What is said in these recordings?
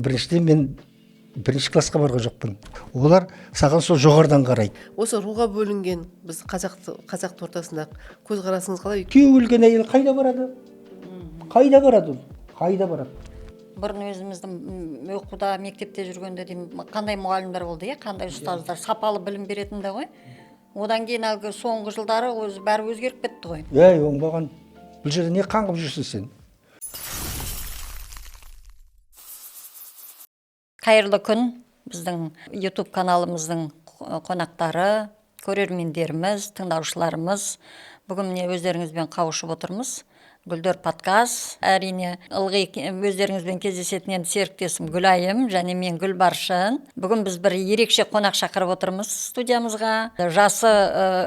Біріншіден мен бірінші классқа барған жоқпын. Олар саған сол жоғарыдан қарайды. Осы руға бөлінген біз қазақ ортасында көзқарасыңыз қалай? Күйеуі өлген әйел қайда барады? Қайда барады ол? Қайда барады? Бұрын өзіміздің оқуда, мектепте жүргенде деймін, қандай мұғалімдер болды, қандай ұстаздар, сапалы білім беретін де ғой. Одан кейін әлгі соңғы жылдары өзі бәрі өзгеріп кетті ғой. Оңбаған. Бұл жерде не қаңғып жүрсің сен? Қайырлы күн, біздің YouTube каналымыздың қонақтары, көрермендеріміз, тыңдаушыларымыз. Бүгін міне өздеріңізбен қауышып отырмыз. Гүлдер подкаст. Әрине, ылғи өздеріңізбен кездесетін серіктесім Гүлайым және мен Гүлбаршын. Бүгін біз бір ерекше қонақ шақырып отырмыз студиямызға. Жасы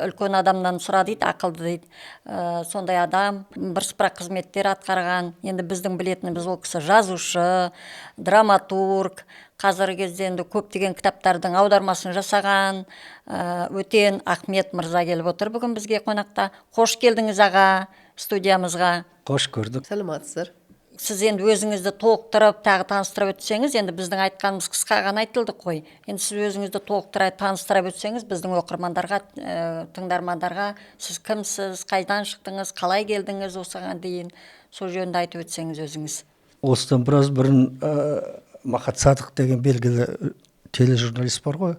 үлкен адамнан сұра дейді, ақылды дейді. Сондай адам бірсыпыра қызметтер атқарған. Енді біздің білетініміз ол кісі жазушы, драматург. Қазіргі кезде енді көптеген кітаптардың аудармасын жасаған Өтен Ахмет мырза келіп отыр бүгін бізге қонақта. Қош келдіңіз аға студиямызға. Қош көрдік. Сәлеметсіздер. Сіз енді өзіңізді толықтырып, тағы таныстырып өтсеңіз, енді біздің айтқанымыз қысқа ғана айтылды қой. Енді сіз өзіңізді толықтыра таныстырып өтсеңіз, біздің оқырмандарға, тыңдармандарға сіз кімсіз, қайдан шықтыңыз, қалай келдіңіз осыған дейін, сол жөнінде айтып өтсеңіз өзіңіз. Осыдан біраз бұрын Махат Садық деген белгілі тележурналист бар ғой.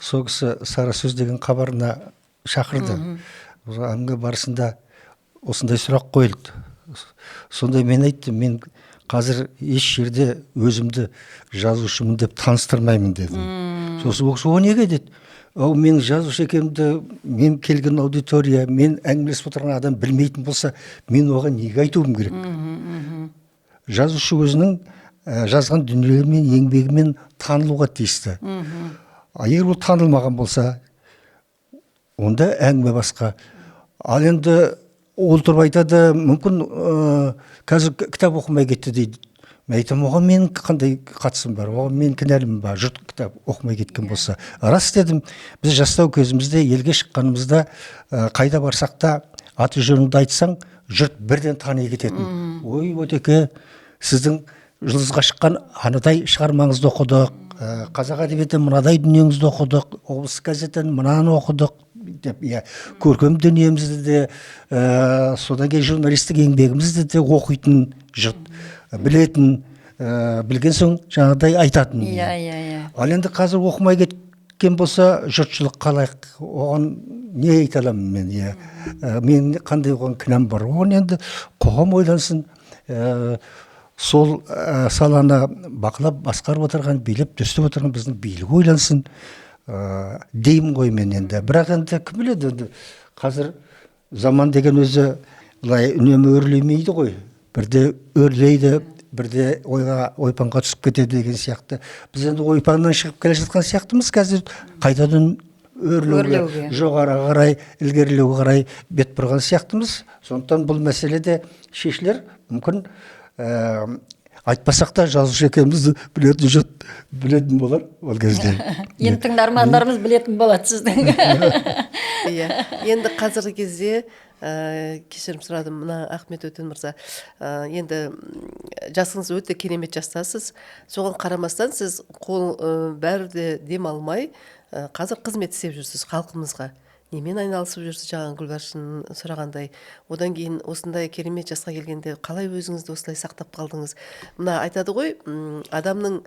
Сол кісі Сара сөз деген хабарына шақырды. Әңгіме барысында осындай сұрақ қойылды. Сонда мен айттым, мен қазір еш жерде өзімді жазушымын деп таныстырмаймын дедім. Сосын ол неге деді? Мен жазушы екенімді, мен келген аудитория, мен әңгімелесіп отырған адам білмейтін болса, мен оған неге айтуым керек? Жазушы өзінің жазған дүниелерімен, еңбегімен танылуға тиісті. Егер ол танылмаған болса, онда әңгіме басқа. Ал енді ол тұрып айтады, мүмкін қазір кітап оқымай кетті дейді. Мен айтам, оған менің қандай қатысым бар, оған мен кінәлімін бар, жұрт кітап оқымай кеткен болса. Рас дедім, біз жастау кезімізде, елге шыққанымызда, қайда барсақ та аты жөніңді айтсаң, жұрт бірден тани кететін. Ой, Өтеке, сіздің жұлдызға шыққан анадай шығармаңызды оқыдық, қазақ әдебиеті мынадай дүниеңізді оқыдық, облыстық газеттен мынаны оқыдық деп, көркем дүниемізді де, содан кейін журналистік еңбегімізді де оқитын жұрт, білетін, білген соң жаңағыдай айтатын. Ал енді қазір оқымай кеткен болса, жұртшылық қалай, оған не айта аламын мен? Мен қандай оған кінәм бар? Оған енді қоғам ойлансын. Сол саланы бақылап басқарып отырған, билеп төстеп отырған біздің билік ойлансын деймін ғой мен енді. Бірақ енді кім біледі, қазір заман деген өзі үнемі өрлемейді ғой. Бірде өрлейді, бірде ойпанға түсіп кетеді деген сияқты. Біз енді ойпаннан шығып келе жатқан сияқтымыз, қазір қайтадан өрлеуге, жоғары қарай, ілгерілеуге қарай бет бұрған сияқтымыз. Сондықтан бұл мәселеде шешілер, мүмкін айтпасақ та жазушы екенімізді білетін жұрт білетін болар ол кезде. Енді тыңдармандарымыз білетін болады сіздің. Енді қазіргі кезде кешірім сұрадым, мына Ахмет Өтен мырза, енді жасыңыз өте керемет жастасыз. Соған қарамастан сіз бәрі де дем алмай қазір қызмет істеп жүрсіз халқымызға. Немен айналысып жүрсіз, жаңа Гүлбаршын сұрағандай. Одан кейін осындай керемет жасқа келгенде қалай өзіңізді осылай сақтап қалдыңыз? Мына айтады ғой, адамның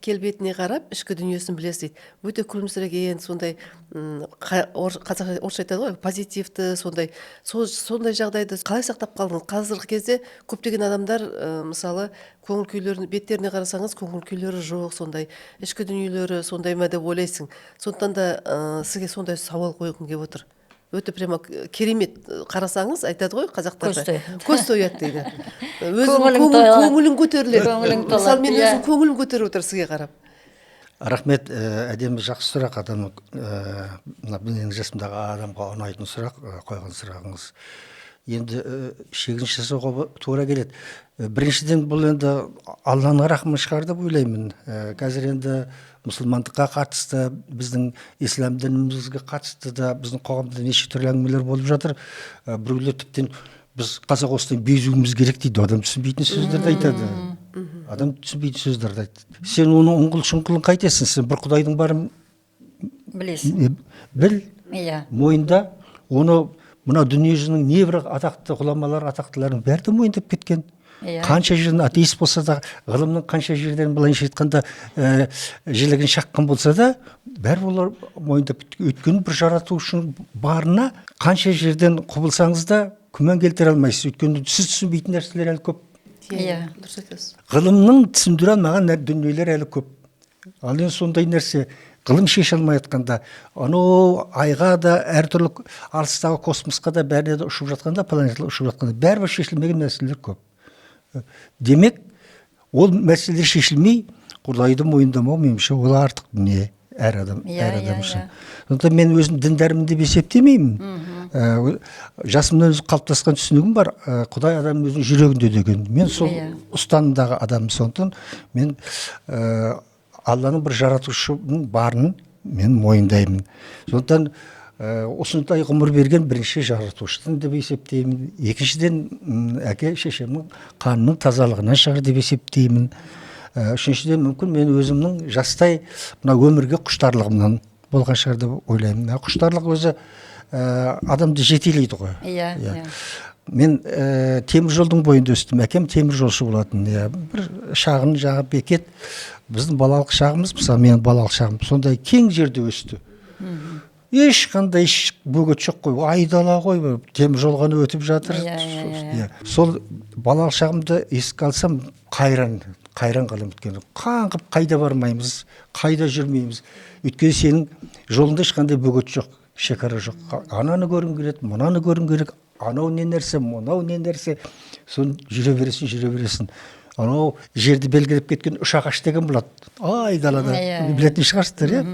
келбетіне қарап ішкі дүниесін білесіз дейді. Өте күлімсіреген, сондай қазақ орысша айтады ғой, позитивті, сондай жағдайды қалай сақтап қалдыңыз? Қазіргі кезде көптеген адамдар мысалы көңіл күйлерін беттеріне қарасаңыз, көңіл күйлері жоқ, сондай ішкі дүниелері сондай ма деп ойлайсың. Сондықтан да сізге сондай сауал қойғым келіп отыр. Өте прямо керемет, қарасаңыз айтады ғой қазақтарда. Көз тояды дейді. Көңілің көтеріледі. Мысалы мен өзім көңілім көтеріп отыр сізге қарап. Рахмет, әдемі жақсы сұрақ. Менің жасымдағы адамға ұнайтын сұрақ, қойған сұрағыңыз. Енді шегінші жасауға тура келеді. Біріншіден бұл енді Алланың рахымы шығар деп ойлаймын. Қазір енді мұсылмандыққа қатысты, біздің ислам дінімізге қатысты да біздің қоғамда неше түрлі әңгімелер болып жатыр. Біреулер тіптен біз қазақ осылай безуіміз керек дейді, адам түсінбейтін сөздерді айтады. адам түсінбейтін сөздерді айтады. Сен оның ұңғыл шұңғылын қайтесің, сен бір құдайдың барын білесің. біл, Иә. мойында, оны мына дүниежүзінің небір атақты ғұламалар, атақтылардың бәрі де мойындап кеткен. Иә. Қанша жерден атеист болса да, ғылымның қанша жерден былайша айтқанда жілігін шаққан болса да, бәрі олар мойындап кеткен. Өйткені бір жаратушының барына қанша жерден құбылсаңыз да күмән келтіре алмайсыз. Өйткені сіз түсінбейтін нәрселер әлі көп. Иә. Дұрыс айтасыз. Ғылымның түсіндіре алмаған дүниелер әлі көп. Ал енді сондай нәрсе ғылым шеше алмай жатқанда, анау айға да, әртүрлі алыстағы космосқа да, бәріне де ұшып жатқанда, планеталар ұшып жатқанда, бәрібір шешілмеген мәселелер көп. Демек, ол мәселелер шешілмей, Құдайды мойындамау меніңше ол артық дүние әр адам үшін. Сондықтан мен өзім діндармын деп есептемеймін. Жасымнан өзі қалыптасқан түсінігім бар. Құдай адамның өзінің жүрегінде деген. Мен сол ұстанымдағы адамым. Сондықтан мен Алланың бір жаратушының барын мен мойындаймын. Сондықтан осындай ғұмыр берген бірінші жаратушыдан деп есептеймін. Екіншіден әке шешемнің қанының тазалығынан шығар деп есептеймін. Үшіншіден мүмкін мен өзімнің жастай мына өмірге құштарлығымнан болған шығар деп ойлаймын. Құштарлық өзі адамды жетелейді ғой. Иә. Мен темір жолдың бойында өстім. Әкем темір жолшы болатын. Бір шағын жағы бекет. Біздің балалық шағымыз, мысалы менің балалық шағым сондай кең жерде өсті. Ешқандай бөгет жоқ қой, айдала ғой, темір жол ғана өтіп жатыр. Сол балалық шағымды еске алсам, қайран қалам өткен. Қаңғып қайда бармаймыз, қайда жүрмейміз. Өйткені сенің жолында ешқандай бөгет жоқ, шекара жоқ. Ананы көргің келеді, мынаны көргің керек, анау не нәрсе, мынау не нәрсе. Соны жүре бересің. Анау жерді белгілеп кеткен үш ағаш деген болады. Айдалада білетін шығарсыздар,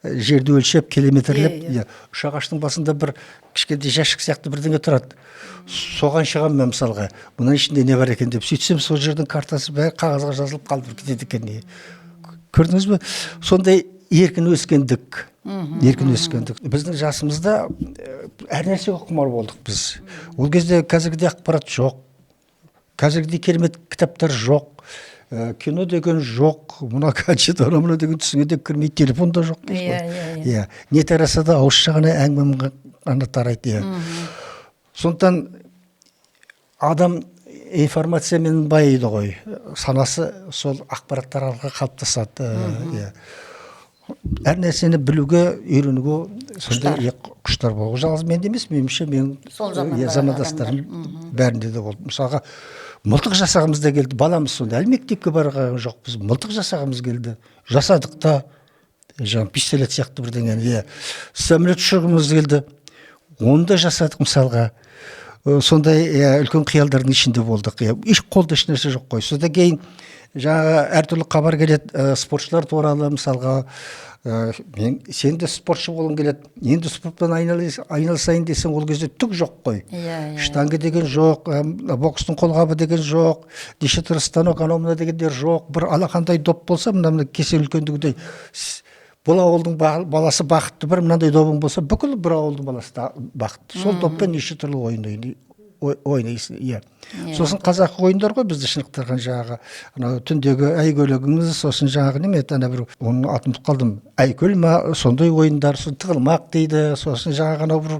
жерді өлшеп, километрлеп. Үш ағаштың басында бір кішкентай жәшік сияқты бірдеңе тұрады. Соған шығам мен мысалға. Бұның ішінде не бар екен деп сөйтсем, сол жердің картасы бәрі қағазға жазылып қалып кетеді екен. Көрдіңіз бе? Сондай еркін өскендік. Біздің жасымызда әр нәрсеге құмар болдық біз. Ол кезде қазіргідей ақпарат жоқ. Қазіргідей керемет кітаптар жоқ, кино деген жоқ, мұна гаджет, мұна деген түсіңе де кірмей, телефон да жоқ. Не тараса да ауызша ғана әңгіме ғана тарайды. Сондықтан адам информациямен байиды ғой, санасы сол ақпараттар арқылы қалыптасады. Әр нәрсені білуге, үйренуге сондай құштар болу. Жалғыз мен емес, меніңше менің замандастарым бәрінде де болды. Мысалға, мылтық жасағымыз да келді. Баламыз сонда әлі мектепке барған жоқ, біз мылтық жасағымыз келді. Жасадық та, пистолет сияқты бірдеңе. Самолет ұшырғымыз келді. Оны да жасадық мысалға. Сондай үлкен қиялдардың ішінде болдық. Еш қолда еш нәрсе жоқ қой. Содан кейін жаңағы әртүрлі хабар келеді, спортшылар туралы мысалға, сен де спортшы болғың келеді, енді спортпен айналысайын десең, ол кезде түк жоқ қой. Штанга деген жоқ, бокстың қолғабы деген жоқ, неше түрлі станок, анау мына дегендер жоқ. Бір алақандай доп болса, мына кесел үлкендігіндей, бұл ауылдың баласы бақытты, бір мынандай добың болса, бүкіл бір ауылдың баласы бақытты. Сол доппен неше түрлі ойнайсың. Сосын қазақы ойындар ғой, бізді шынықтырған жағы. Түндегі әйгөлігіңіз, сосын жағы неме, бір оның атын қалдым. Әйкөл ма, сондай ойындар, тығылмақ дейді, сосын жағы бір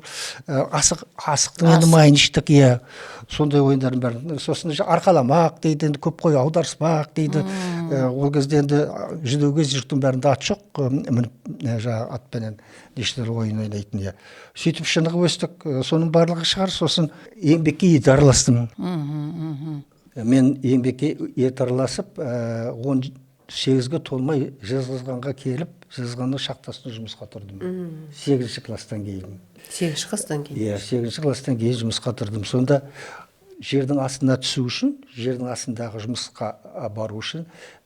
асықтың енді майын іштік, сондай ойындардың бәрін. Сосын арқаламақ дейді, көп қой, аударыспақ дейді. Ол кезде енді жүдеуге жұрттың бәрінде ат жоқ, атпенен нештер ойын ойнайтын. Сөйтіп шынығы өстік, соның барлығы шығар, сосын еңбекке ет араластым. Мен еңбекке ет араласып, 18-ге толмай Жезқазғанға келіп, Жезқазғанның шахтасына жұмысқа тұрдым. 8-ші класстан кейін. 8-ші класстан кейін? 8-ші класстан кейін жұмысқа тұрдым. Сонда жердің астына түсу үшін, жердің астындағы жұмысқа бару үшін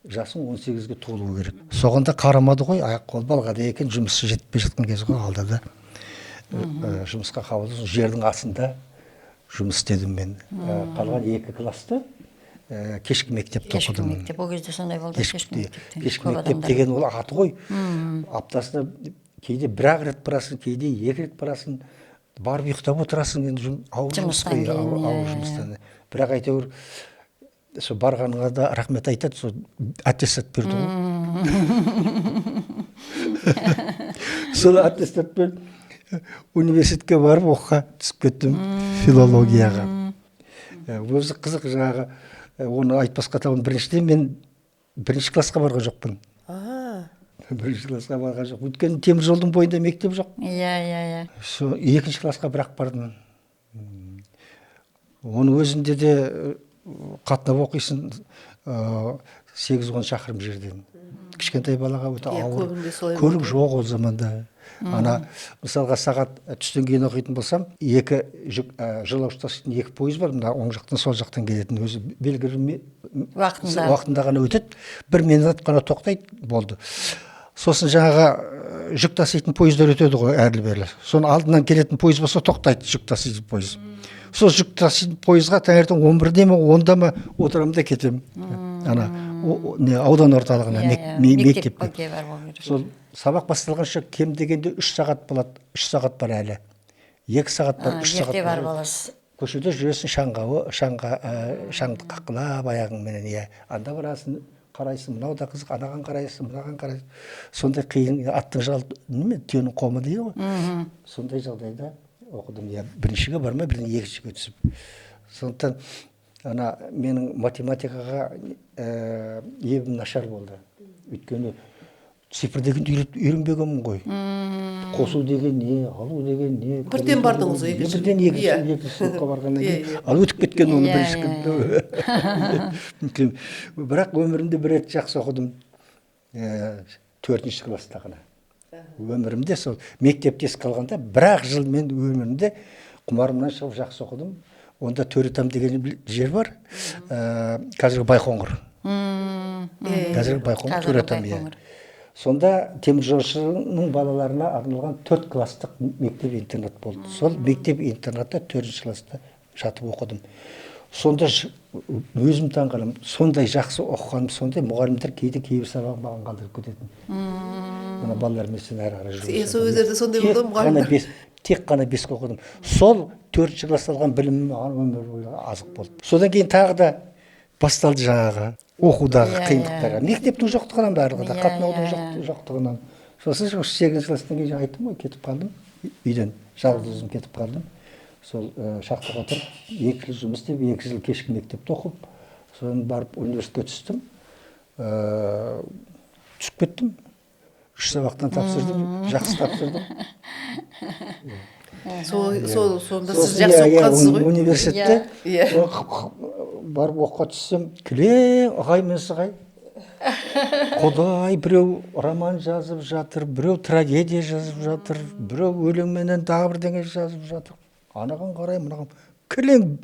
жасың 18-ге толуы керек. Соғанда қарамады ғой, аяқ қол балғада екен, жұмысы жетпей жатқан кез ғой, алды да. Жұмысқа қабылдым, жердің астында жұмыс істедім мен. Қалған 2 класты кешкі мектепте оқыдым. Кешкі мектеп, ол кезде сондай болды. Кешкі мектеп деген ол аты ғой. Аптасына кейде 1 рет барасың, кейде 2 рет барасың. Барып ұйықтап отырасың, енді ауыр жұмыс қой, ауыр жұмыстан. Бірақ әйтеуір сол барғанға да рахмет айтады, сол аттестат берді ғой. Сол аттестатпен университетке барып оқуға түсіп кеттім, филологияға. Өзі қызық, жаңағы оны айтпасқа табын, біріншіден мен бірінші классқа барған жоқпын. Бірінші классқа барған жоқ. Өйткені темір жолдың бойында мектеп жоқ. Иә. Сол екінші классқа бірақ бардым. Оның өзінде де қатынап оқисың 8-10 шақырым жерден. Кішкентай балаға өте ауыр. Көлік жоқ ол заманда. Ана мысалға сағат түстен кейін оқитын болсам, жолаушы таситын 2 пойыз бар, мына оң жақтан сол жақтан келетін, өзі белгілі уақытында ғана өтеді. 1 минут қана тоқтайды, болды. Сосын жаңағы жүк таситын пойыздар өтеді ғой, әрлі-берлі. Соның алдынан келетін пойыз болса тоқтайды, жүк таситын пойыз. Сол жүк таситын пойызға таңертең 11-де ме, 10-да ма отырамын да кетемін. Ана аудан орталығына, мектепке. Сол сабақ басталғанша кем дегенде 3 сағат болады, 3 сағат бар әлі. 2 сағат бар, 3 сағат бар. Көшеде жүресің, шаңды қаққылап аяғыңменен, анда барасың, қарайсың, мынау да қызық, анаған қарайсың, мынаған қарайсың. Сондай қиын, аттың жал, түйенің қомы дейді ғой. Сондай жағдайда оқыдым. Біріншіге бармай, бірден екіншіге түсіп. Сондықтан ана менің математикаға ебім нашар болды. Өйткені цифр дегенді үйренбегенмін ғой. Қосу деген не, алу деген не. Бірден бардыңыз ғой, бірден екінші сыныпқа барғаннан кейін. Ал өтіп кеткен оны бірінші. Бірақ өмірімде бір рет жақсы оқыдым. 4-ші класста ғана. Өмірімде сол мектепте қалғанда бір-ақ жыл мен өмірімде құмарымнан шығып жақсы оқыдым. Онда Төретам деген жер бар. Қазіргі Байқоңыр. Қазіргі Байқоңыр, Төретам. Сонда теміржолшының балаларына арналған 4 класстық мектеп-интернат болды. Сол мектеп-интернатта 4-ші класста жатып оқыдым. Сонда өзім таңғаламын, сондай жақсы оқығаным, сондай мұғалімдер кейбір сабағын маған қалдырып кететін. Мына балалар мен сен әрі қарай жүргізіп. Сол өздерде сондай болды мұғалімдер. Тек қана 5 оқыдым. Сол 4-ші класста алған білімім маған өмір бойы азық болды. Содан кейін тағы да басталды жаңағы оқудағы қиындықтар. Мектептің жоқтығынан барлығы, қатынаудың жоқтығынан. Сосын 8-ші класстан кейін айттым ғой, кетіп қалдым. Үйден жалғыз өзім кетіп қалдым. Сол шахтаға тұрып, 2 жыл жұмыс істеп, 2 жыл кешкі мектепте оқып, содан барып университетке түстім. Түсіп кеттім. 3 сабақтан тапсырдым, жақсы тапсырдым. Сонда сіз жақсы оқығансыз ғой? Университетте барып оқуға түссем, кілең ағаймен сығай. Құдай, біреу роман жазып жатыр, біреу трагедия жазып жатыр, біреу өлеңменен тағы бірдеңе жазып жатыр. Анаған қарай, мынаған кілең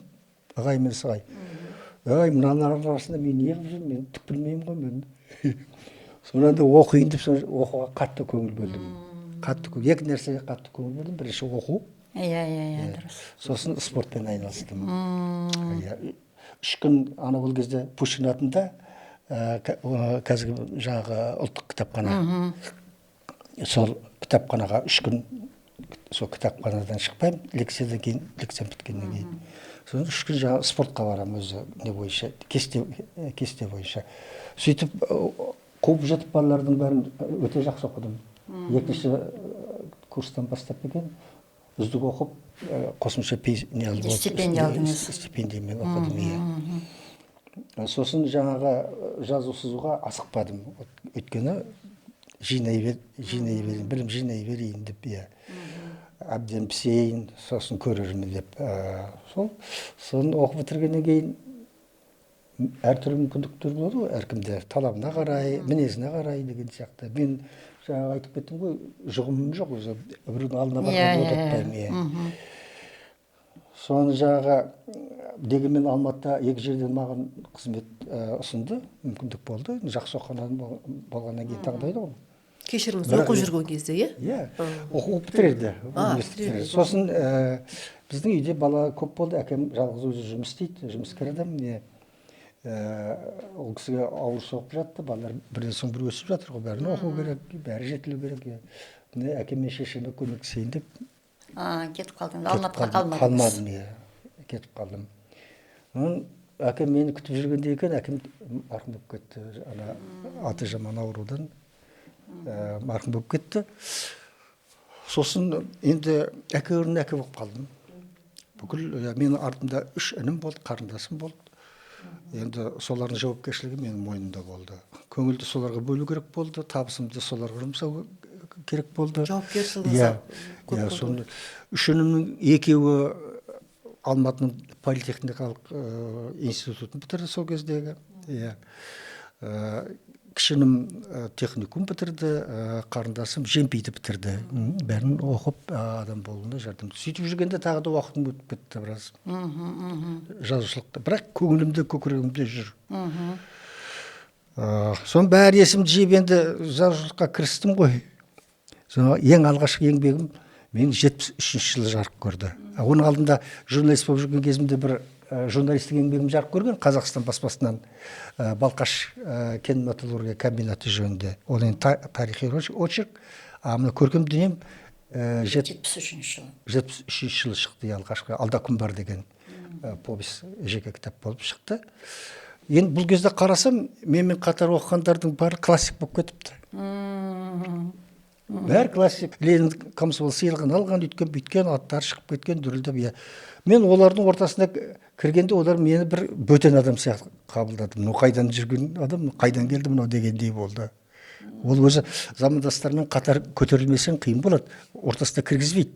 ағаймен сығай. Мынаның арасында мен не қылып жүрмін, мен түк білмеймін ғой мен. Сонан да оқиын деп оқуға қатты көңіл бөлдім. 2 нәрсеге қатты көңіл бөлдім. Бірінші оқу. Дұрыс. Сосын спортпен айналыстым. 3 күн ана ол кезде Пушкин атында қазіргі жаңағы ұлттық кітапхана. Сол кітапханаға 3 күн сол кітапханадан шықпаймын, лекциядан кейін, лекциям біткеннен кейін. Сосын 3 күн жаңағы спортқа барамын өзі не бойынша, кесте бойынша. Сөйтіп қуып жетіп балалардың бәрін өте жақсы оқыдым. 2-ші курстан бастап екен, үздік оқып, қосымша стипендия алдыңыз. Стипендиямен оқыдым. Сосын жаңағы жазу сызуға асықпадым. Өйткені жинай берейін, білім жинай берейін деп, әбден пісейін, сосын көрермін деп. Сосын оқып бітіргеннен кейін әртүрлі мүмкіндіктер болады ғой, әркімде талабына қарай, мінезіне қарай деген сияқты. Мен жаңағы айтып кеттім ғой, жұғымым жоқ, өзі біреудің алдына барғанды отыртпаймын. Соны жаңағы дегенмен Алматыда 2 жерден маған қызмет ұсынды, мүмкіндік болды. Жақсы оқығаннан болғаннан кейін таңдайды ғой. Кешіріңіз, оқып жүрген кезде, оқып бітіреді. Сосын біздің үйде бала көп болды, әкем жалғыз өзі жұмыс істейді, жұмыскер адам. Ол кісіге ауыр соғып жатты, балалар бірден соң бір өсіп жатыр ғой, бәрін оқу керек, бәрі жетілу керек. Әкем мен шешеме көмектесейін деп кетіп қалдым. Алматыға қалмадыңыз? Қалмадым, кетіп қалдым. әкем мені күтіп жүргенде екен, әкем марқұм болып кетті. Ана аты жаман аурудан марқұм болып кетті. Сосын енді әке болып қалдым. Бүкіл менің артымда 3 інім болды, қарындасым болды. Енді солардың жауапкершілігі менің мойнымда болды. Көңілді соларға бөлу керек болды, табысымды соларға жұмсау керек болды. Жауапкершілігіңіз көп болды. Соны 3 інімнің 2-еуі Алматының политехникалық институтын бітірді сол кездегі. Кішінім техникум бітірді, қарындасым Жемпейді бітірді. Бәрін оқып адам болуына жардым. Сөйтіп жүргенде тағы да уақытым өтіп кетті біраз. Жазушылықта. Бірақ көңілімде, көкірегімде жүр. Соның бәрі есімді жиып енді жазушылыққа кірістім ғой. Ең алғашқы еңбегім мен 73 жылы жарық көрді. Оның алдында журналист болып жүрген кезімде бір журналистік еңбегім жарық көрген Қазақстан баспасынан Балқаш кен-металлургия комбинаты жөнінде. Ол енді тарихи очерк. Мына көркем дүнием 73 жылы шықты. Алғашқы Алда күн бар деген повесть жеке кітап болып шықты. Енді бұл кезде қарасам, менімен қатар оқығандардың бәрі классик болып кетіпті. Бәрі классик. Ленин комсомол сыйлығын алған, үйткен, бүйткен, аттары шығып кеткен, дүрілдеп. Мен олардың ортасына кіргенде, олар мені бір бөтен адам сияқты қабылдады. Мынау қайдан жүрген адам, қайдан келді мынау дегендей болды. Ол өзі замандастармен қатар көтерілмесең қиын болады. Ортасына кіргізбейді.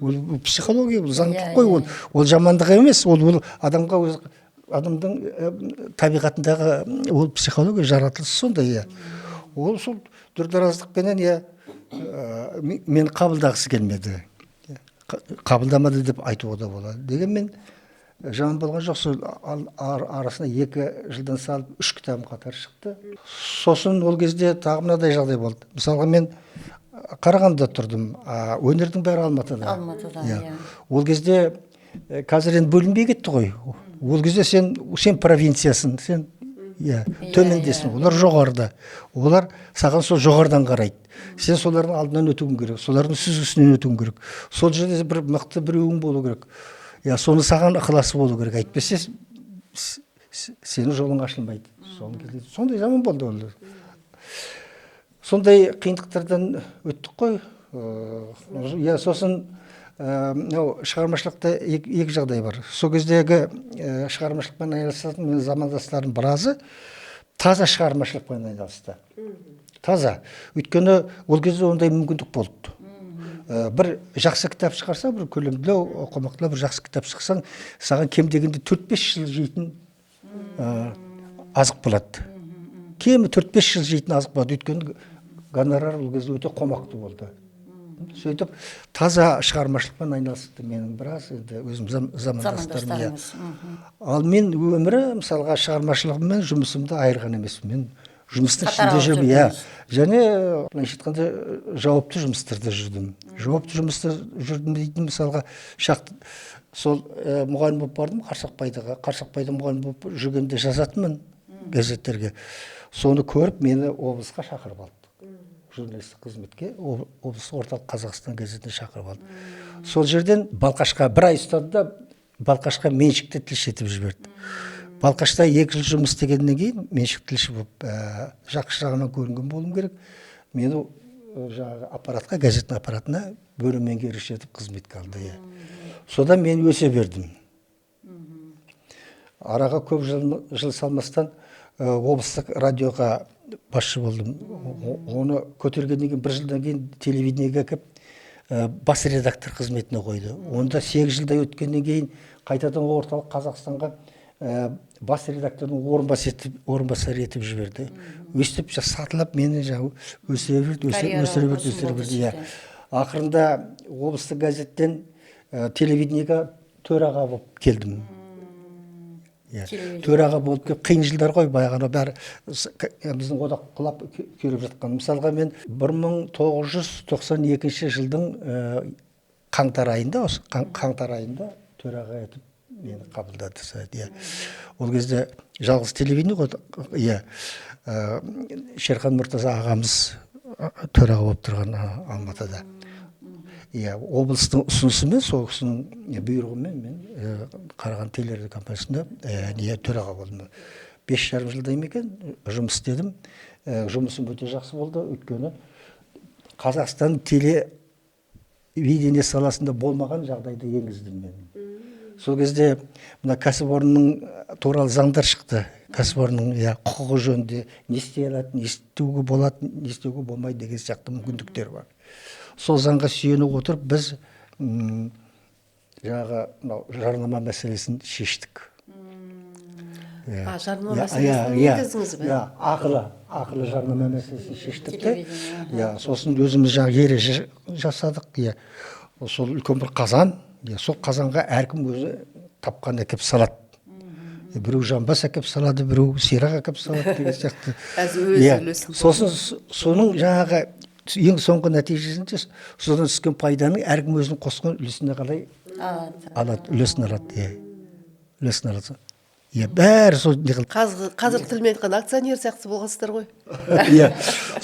Ол психология, ол заңдылық қой, ол жамандық емес, ол адамға өз адамның табиғатындағы ол психология жаратылысы сондай. Ол сол дүрдараздықпенен мен қабылдағысы келмеді. Қабылдамады деп айтуға да болады. Дегенмен жаман болған жоқ. Сол арасында 2 жылдан салып 3 кітабым қатар шықты. Сосын ол кезде тағы мынадай жағдай болды. Мысалға мен Қарағандыда тұрдым. Өнердің бәрі Алматыда. Ол кезде қазір енді бөлінбей кетті ғой. Ол кезде сен провинциясың, сен төмендесің, олар жоғарыда. Олар саған сол жоғарыдан қарайды. Сен солардың алдынан өтуің керек, солардың сүзгісінен өтуің керек. Сол жерде бір мықты біреуің болу керек. Соны саған ықыласы болу керек. Әйтпесе сенің жолың ашылмайды. Сондай жаман болды ол. Сондай қиындықтардан өттік қой. Сосын шығармашылықта 2 жағдай бар. Сол кездегі шығармашылықпен айналысатын мен замандастарым біразы таза шығармашылықпен айналысты. Таза. Өйткені ол кезде ондай мүмкіндік болды. Бір жақсы кітап шығарса, бір көлемділеу, қомақтылау бір жақсы кітап шықсаң, саған кем дегенде 4-5 жыл жейтін азық болады. Кемі 4-5 жыл жейтін азық болады. Өйткені гонорар ол кезде өте қомақты болды. Сөйтіп таза шығармашылықпен айналысты менің біраз, өзім замандастарым. Ал мен өмірі мысалға шығармашылығыммен жұмысымды айырған емеспін. Мен жұмыстың ішінде жүрдім. Және былайша айтқанда жауапты жұмыстарда жүрдім. Жауапты жұмыста жүрдім дейтін мысалға сол мұғалім болып бардым Қарсақбайда мұғалім болып жүргенде жазатынмын газеттерге. Соны көріп мені облысқа шақырып алды. Журналистік қызметке облыс орталық Қазақстан газетіне шақырып алды. Сол жерден Балқашқа 1 ай ұстады да Балқашқа меншікті тілші етіп жіберді. Балқашта 2 жыл жұмыс істегеннен кейін меншікті тілші болып жақсы жағынан көрінген болуым керек. Мені жаңағы газеттің аппаратына бөлім меңгеруші етіп қызметке алды. Содан мен өсе бердім. Араға көп жыл салмастан облыстық радиоға басшы болдым. Оны көтергеннен кейін 1 жылдан кейін телевидениеге кеп бас редактор қызметіне қойды. Онда 8 жылдай өткеннен кейін қайтадан орталық Қазақстанға бас редактордың орынбасары етіп жіберді. Өстіп сатылап мені өсіре берді. Ақырында облыстық газеттен телевидениеге төраға болып келдім. Төраға болып кеп қиын жылдар ғой, баяғыда бәрі біздің одақ құлап көріп жатқан. Мысалға мен 1992 жылдың қаңтар айында төраға етіп мені қабылдады. Ол кезде жалғыз телевидение ғой. Шерхан Мұртаза ағамыз төраға болып тұрған Алматыда. иә облыстың ұсынысымен сол кісінің бұйрығымен мен Қарағанды телерадио компаниясында төраға болдым. 5,5 жылдай ма екен жұмыс істедім. Жұмысым өте жақсы болды, өйткені Қазақстан телевидение саласында болмаған жағдайды енгіздім мен. Сол кезде мына кәсіпорынның туралы заңдар шықты. Кәсіпорынның құқығы жөнінде не істей алады, не істеуге болады, не істеуге болмайды деген сияқты мүмкіндіктер бар. Сол заңға сүйене отырып біз жаңағы жарнама мәселесін шештік. Жарнама мәселесін енгіздіңіз бе? Ақылы жарнама мәселесін шештік те. Сосын өзіміз жаңағы ереже жасадық. Сол үлкен бір қазан. Сол қазанға әркім өзі тапқан әкеп салады. Біреу жамбас әкеп салады, біреу сирақ әкеп салады деген сияқты. Сосын соның жаңағы ең соңғы нәтижесінде содан түскен пайданың әркім өзінің қосқан үлесіне қалай алады, үлесін алады. Бәрі сол не қылды. Қазір тілмен айтқан акционер сияқты болғансыздар ғой.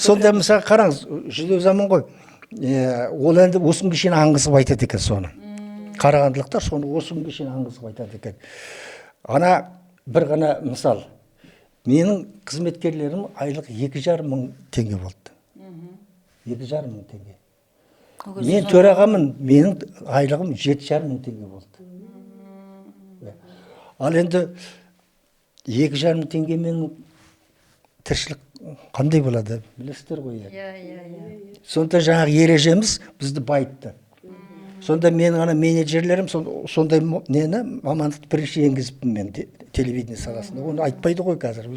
Сонда мысалы қараңыз, жүдеу заман ғой. Ол енді осы күнге шейін аңғызып айтады екен соны. Қарағандылықтар соны осы күнге шейін аңғызып айтады екен. Ана бір ғана мысал. Менің қызметкерлерім айлық 2,5 мың теңге болды. 2,5 мың теңге. Мен төрағамын, менің айлығым 7,5 мың теңге болды. Ал енді 2,5 мың теңгемен тіршілік қандай болады, білесіздер ғой. Сонда жаңағы ережеміз бізді байытты. Сонда менің ана менеджерлерім сондай нені мамандықты бірінші енгізіппін мен телевидение саласында. Оны айтпайды ғой қазір.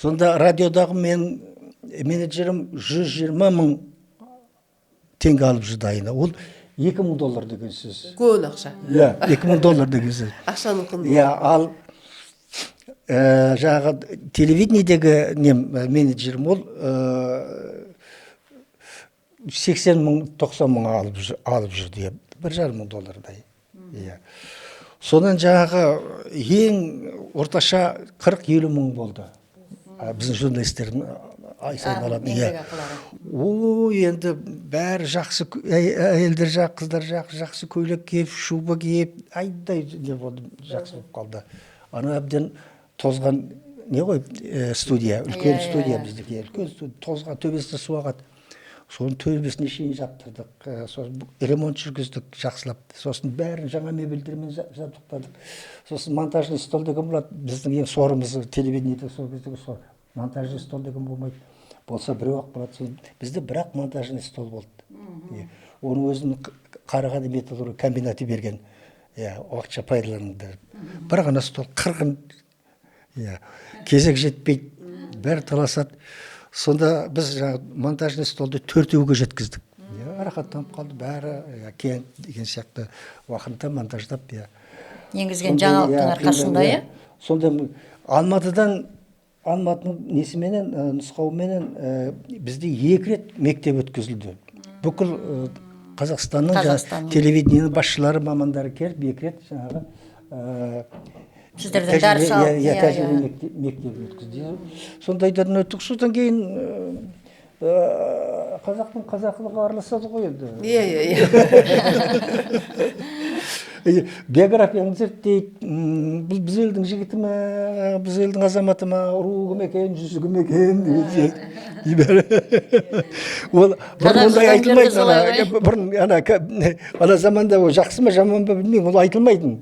Сонда радиодағы мен менеджерім 120 мың теңге алып жүрді айына. Ол $2,000 деген сөз. Көн ақша. $2,000 деген сөз. Ақшаның құны. Ал жаңағы телевидениедегі менеджерім ол 80 мың, 90 мың алып жүрді, $1,500. Содан жаңағы ең орташа 40-50 мың болды. Біздің журналистердің ай сайын алатын. Енді бәрі жақсы, әйелдер жақ, қыздар жақ, жақсы көйлек киіп, шуба киіп, айдай не болды, жақсы болып қалды. Ана әбден тозған не ғой, студия, үлкен студия біздікі, үлкен студия, тозған, төбесіне су ағады. Соның төбесіне шейін жаптырдық, сосын ремонт жүргіздік, жақсылап. Сосын бәрін жаңа мебельдермен жабдықтадық. Сосын монтажный стол деген болады. Біздің ең сорымыз телевидениеде сол кездегі сор. Монтажный стол деген болмайды. Болса біреу-ақ болады. Бізде бірақ монтажный стол болды. Оның өзінің Қарағанды металлургия комбинаты берген. Уақытша пайдаланды. Бір ғана стол 40. Кезек жетпейді. Бәрі таласады. Сонда біз монтажный столды 4-еуге жеткіздік. Рахаттанып қалды, бәрі кең деген сияқты уақытта монтаждап. Енгізген жаңалықтың арқасында, Сонда Алматының несіменен, нұсқауменен бізде 2 рет мектеп өткізілді. Бүкіл Қазақстанның телевидениенің басшылары, мамандары келіп 2 рет жаңағы сіздерден дәріс алып, тәжірибе мектеп өткізді. Сондайдан өттік. Содан кейін қазақтың қазақылығы араласады ғой енді. Биографияны зерттейді. Бұл біз елдің жігіті ме, біз елдің азаматы ма, руы кім екен, жүзі кім екен. Ол бұрын ондай айтылмайды. Бұрын ана заманда жақсы ма, жаман ба білмеймін, ол айтылмайтын.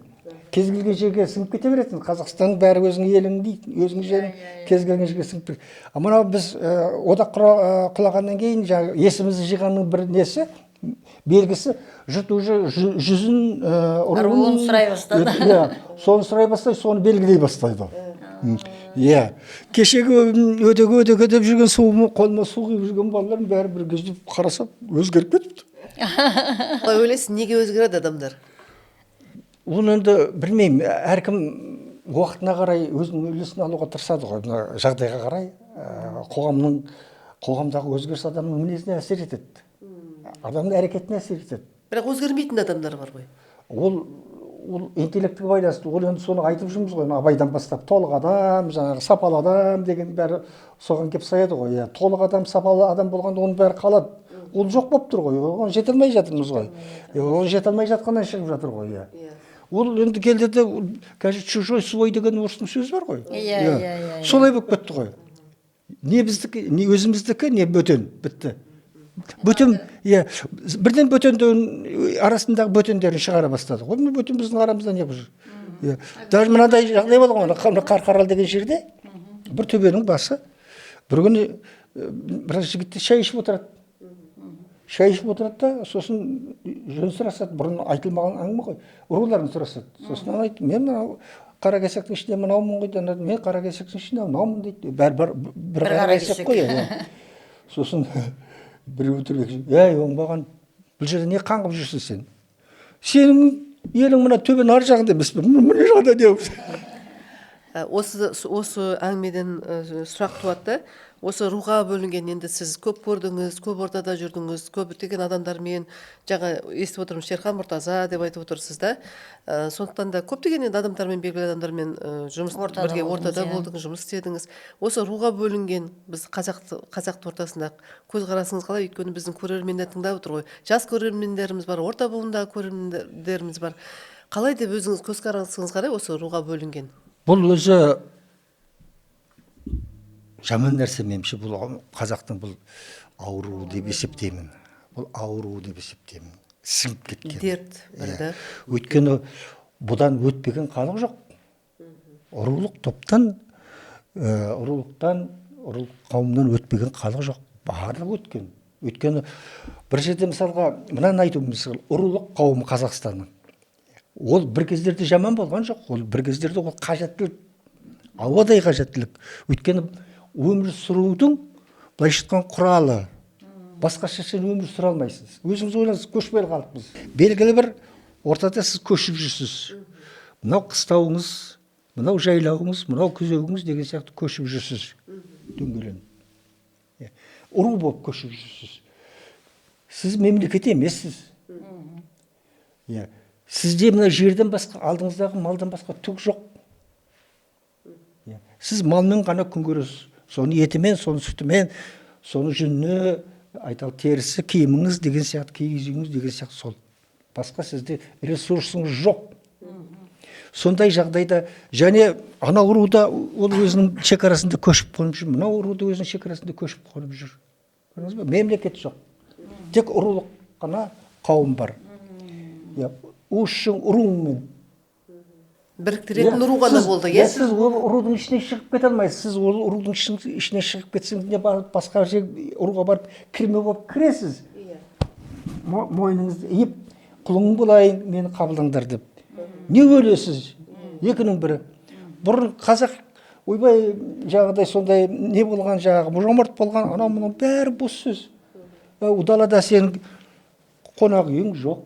Кез келген жерге сіңіп кете беретін. Қазақстан бәрі өзінің елің дейді, өзінің жерің кез келген жерге сіңіп береді. Мынау біз одақ құлағаннан кейін есімізді жиғанның бір несі, белгісі, жұрт уже жүзін руын сұрай бастады. Соны сұрай бастайды, соны белгілей бастайды. Кешегі өтеге деп жүрген суымы, қолыма су құйып жүрген балаларым бәрі бір кезде қараса өзгеріп кетіпті. Қалай ойлайсың, неге өзгереді адамдар? Оны енді білмеймін, әркім уақытына қарай өзінің үлесін алуға тырысады ғой. Жағдайға қарай қоғамдағы өзгеріс адамның мінезіне әсер етеді. Адамның әрекетіне әсер етеді. Бірақ өзгермейтін адамдар бар ғой. Ол интеллектіге байланысты. Ол енді соны айтып жүрміз ғой. Абайдан бастап толық адам, жаңағы сапалы адам деген бәрі соған кеп саяды ғой. Толық адам, сапалы адам болғанда оның бәрі қалады. ол жоқ болып тұр ғой, оған жете алмай жатырмыз ғой. Оған жете алмай жатқаннан шығып жатыр ғой, иә. Ол енді келді де, қазір чужой свой деген орыстың сөзі бар ғой. Иә. Солай болып кетті ғой. Не біздікі, не өзіміздікі, не бөтен, бітті. Бөтен, иә, бірден бөтендеуін арасындағы бөтендерін шығара бастады. Ол бөтен біздің арамызда не бұл? Иә. Даже мынандай жағдай болған, Қарқаралы деген жерде бір төбенің басы бір күні біраз жігіттер шай ішіп отырады. Шай ішіп отырады да, сосын жөн сұрасады, бұрын айтылмаған әңгіме ғой. Ұруларын сұрасады. Сосын ана айтты, мен мынау қара кесектің ішінде мынаумын ғой, мен қара кесектің ішінде мынаумын дейді. Бір қара кесек қой. Сосын біреу өтірік, оңбаған, бұл жерде не қаңғып жүрсің сен? Сенің елің мына төбенің ар жағында емес пе? Мына жағда не? Осы әңгімеден сұрақ туады. Осы руға бөлінген, енді сіз көп көрдіңіз, көп ортада жүрдіңіз, көптеген адамдармен, жаңа естіп отырмыз, Шерхан Мұртаза деп айтып отырсыз да. Сондықтан да көптеген енді адамдармен, белгілі адамдармен бірге ортада болдыңыз, жұмыс істедіңіз. Осы руға бөлінген біз қазақ ортасында көзқарасыңыз қалай? Өйткені біздің көрермендер тыңдап отыр ғой. Жас көрермендеріміз бар, орта буындағы көрермендеріміз бар. Қалай деп өзіңіз көзқарасыңыз қалай осы руға бөлінген? Бұл өзі жаман нәрсе меніңше, бұл қазақтың бұл ауру деп есептеймін. Бұл ауру деп есептеймін. Сіңіп кеткен. Дерт, да. Өйткені бұдан өтпеген халық жоқ. Ұрылық топтан, ұрылық қауымнан өтпеген халық жоқ. Барлығы өткен. Өйткені бір жерде мысалға мынаны айту мысалы, ұрылық қауымы Қазақстанның. Ол бір кездерде жаман болған жоқ. Ол бір кездерде ол қажеттілік, ауадай қажеттілік. Өйткені өмір сүрудің былайша айтқан құралы. Басқаша сен өмір сүре алмайсыз. Өзіңіз ойлаңыз, көшпелі халықпыз. Белгілі бір ортада сіз көшіп жүрсіз. Мынау қыстауыңыз, мынау жайлауыңыз, мынау күзеуіңіз деген сияқты көшіп жүрсіз. Дөңгеленіп. Ұру болып көшіп жүрсіз. Сіз мемлекет емессіз. Сізде мына жерден басқа, алдыңыздағы малдан басқа түк жоқ. Сіз малмен ғана күн көресіз. Соны етімен, соны сүтімен, соны жүні, терісі, киіміңіз деген сияқты, киіз үйіңіз деген сияқты сол. Басқа сізде ресурсыңыз жоқ. Сондай жағдайда, және ана ұруда ол өзінің шекарасында көшіп қонып жүр, мына ұруда өзінің шекарасында көшіп қонып жүр. Мемлекет жоқ. Тек ұрылық қана қауым бар. Үшін ұруымен біріктіретін ұру ғана болды, иә? Сіз ол ұрудың ішіне шығып кете алмайсыз. Сіз ол ұрудың ішіне шығып кетсеңіз, не барып басқа жер ұруға барып кірме болып кіресіз. Мойныңызды иіп, құлың болайын, мені қабылдаңдар деп. Не өлесіз? Екінің бірі. Бұрын қазақ ойбай жаңағыдай сондай не болған, жаңағы жомарт болған, анау мұның бәрі бос сөз. Далада сен қонақ үйің жоқ.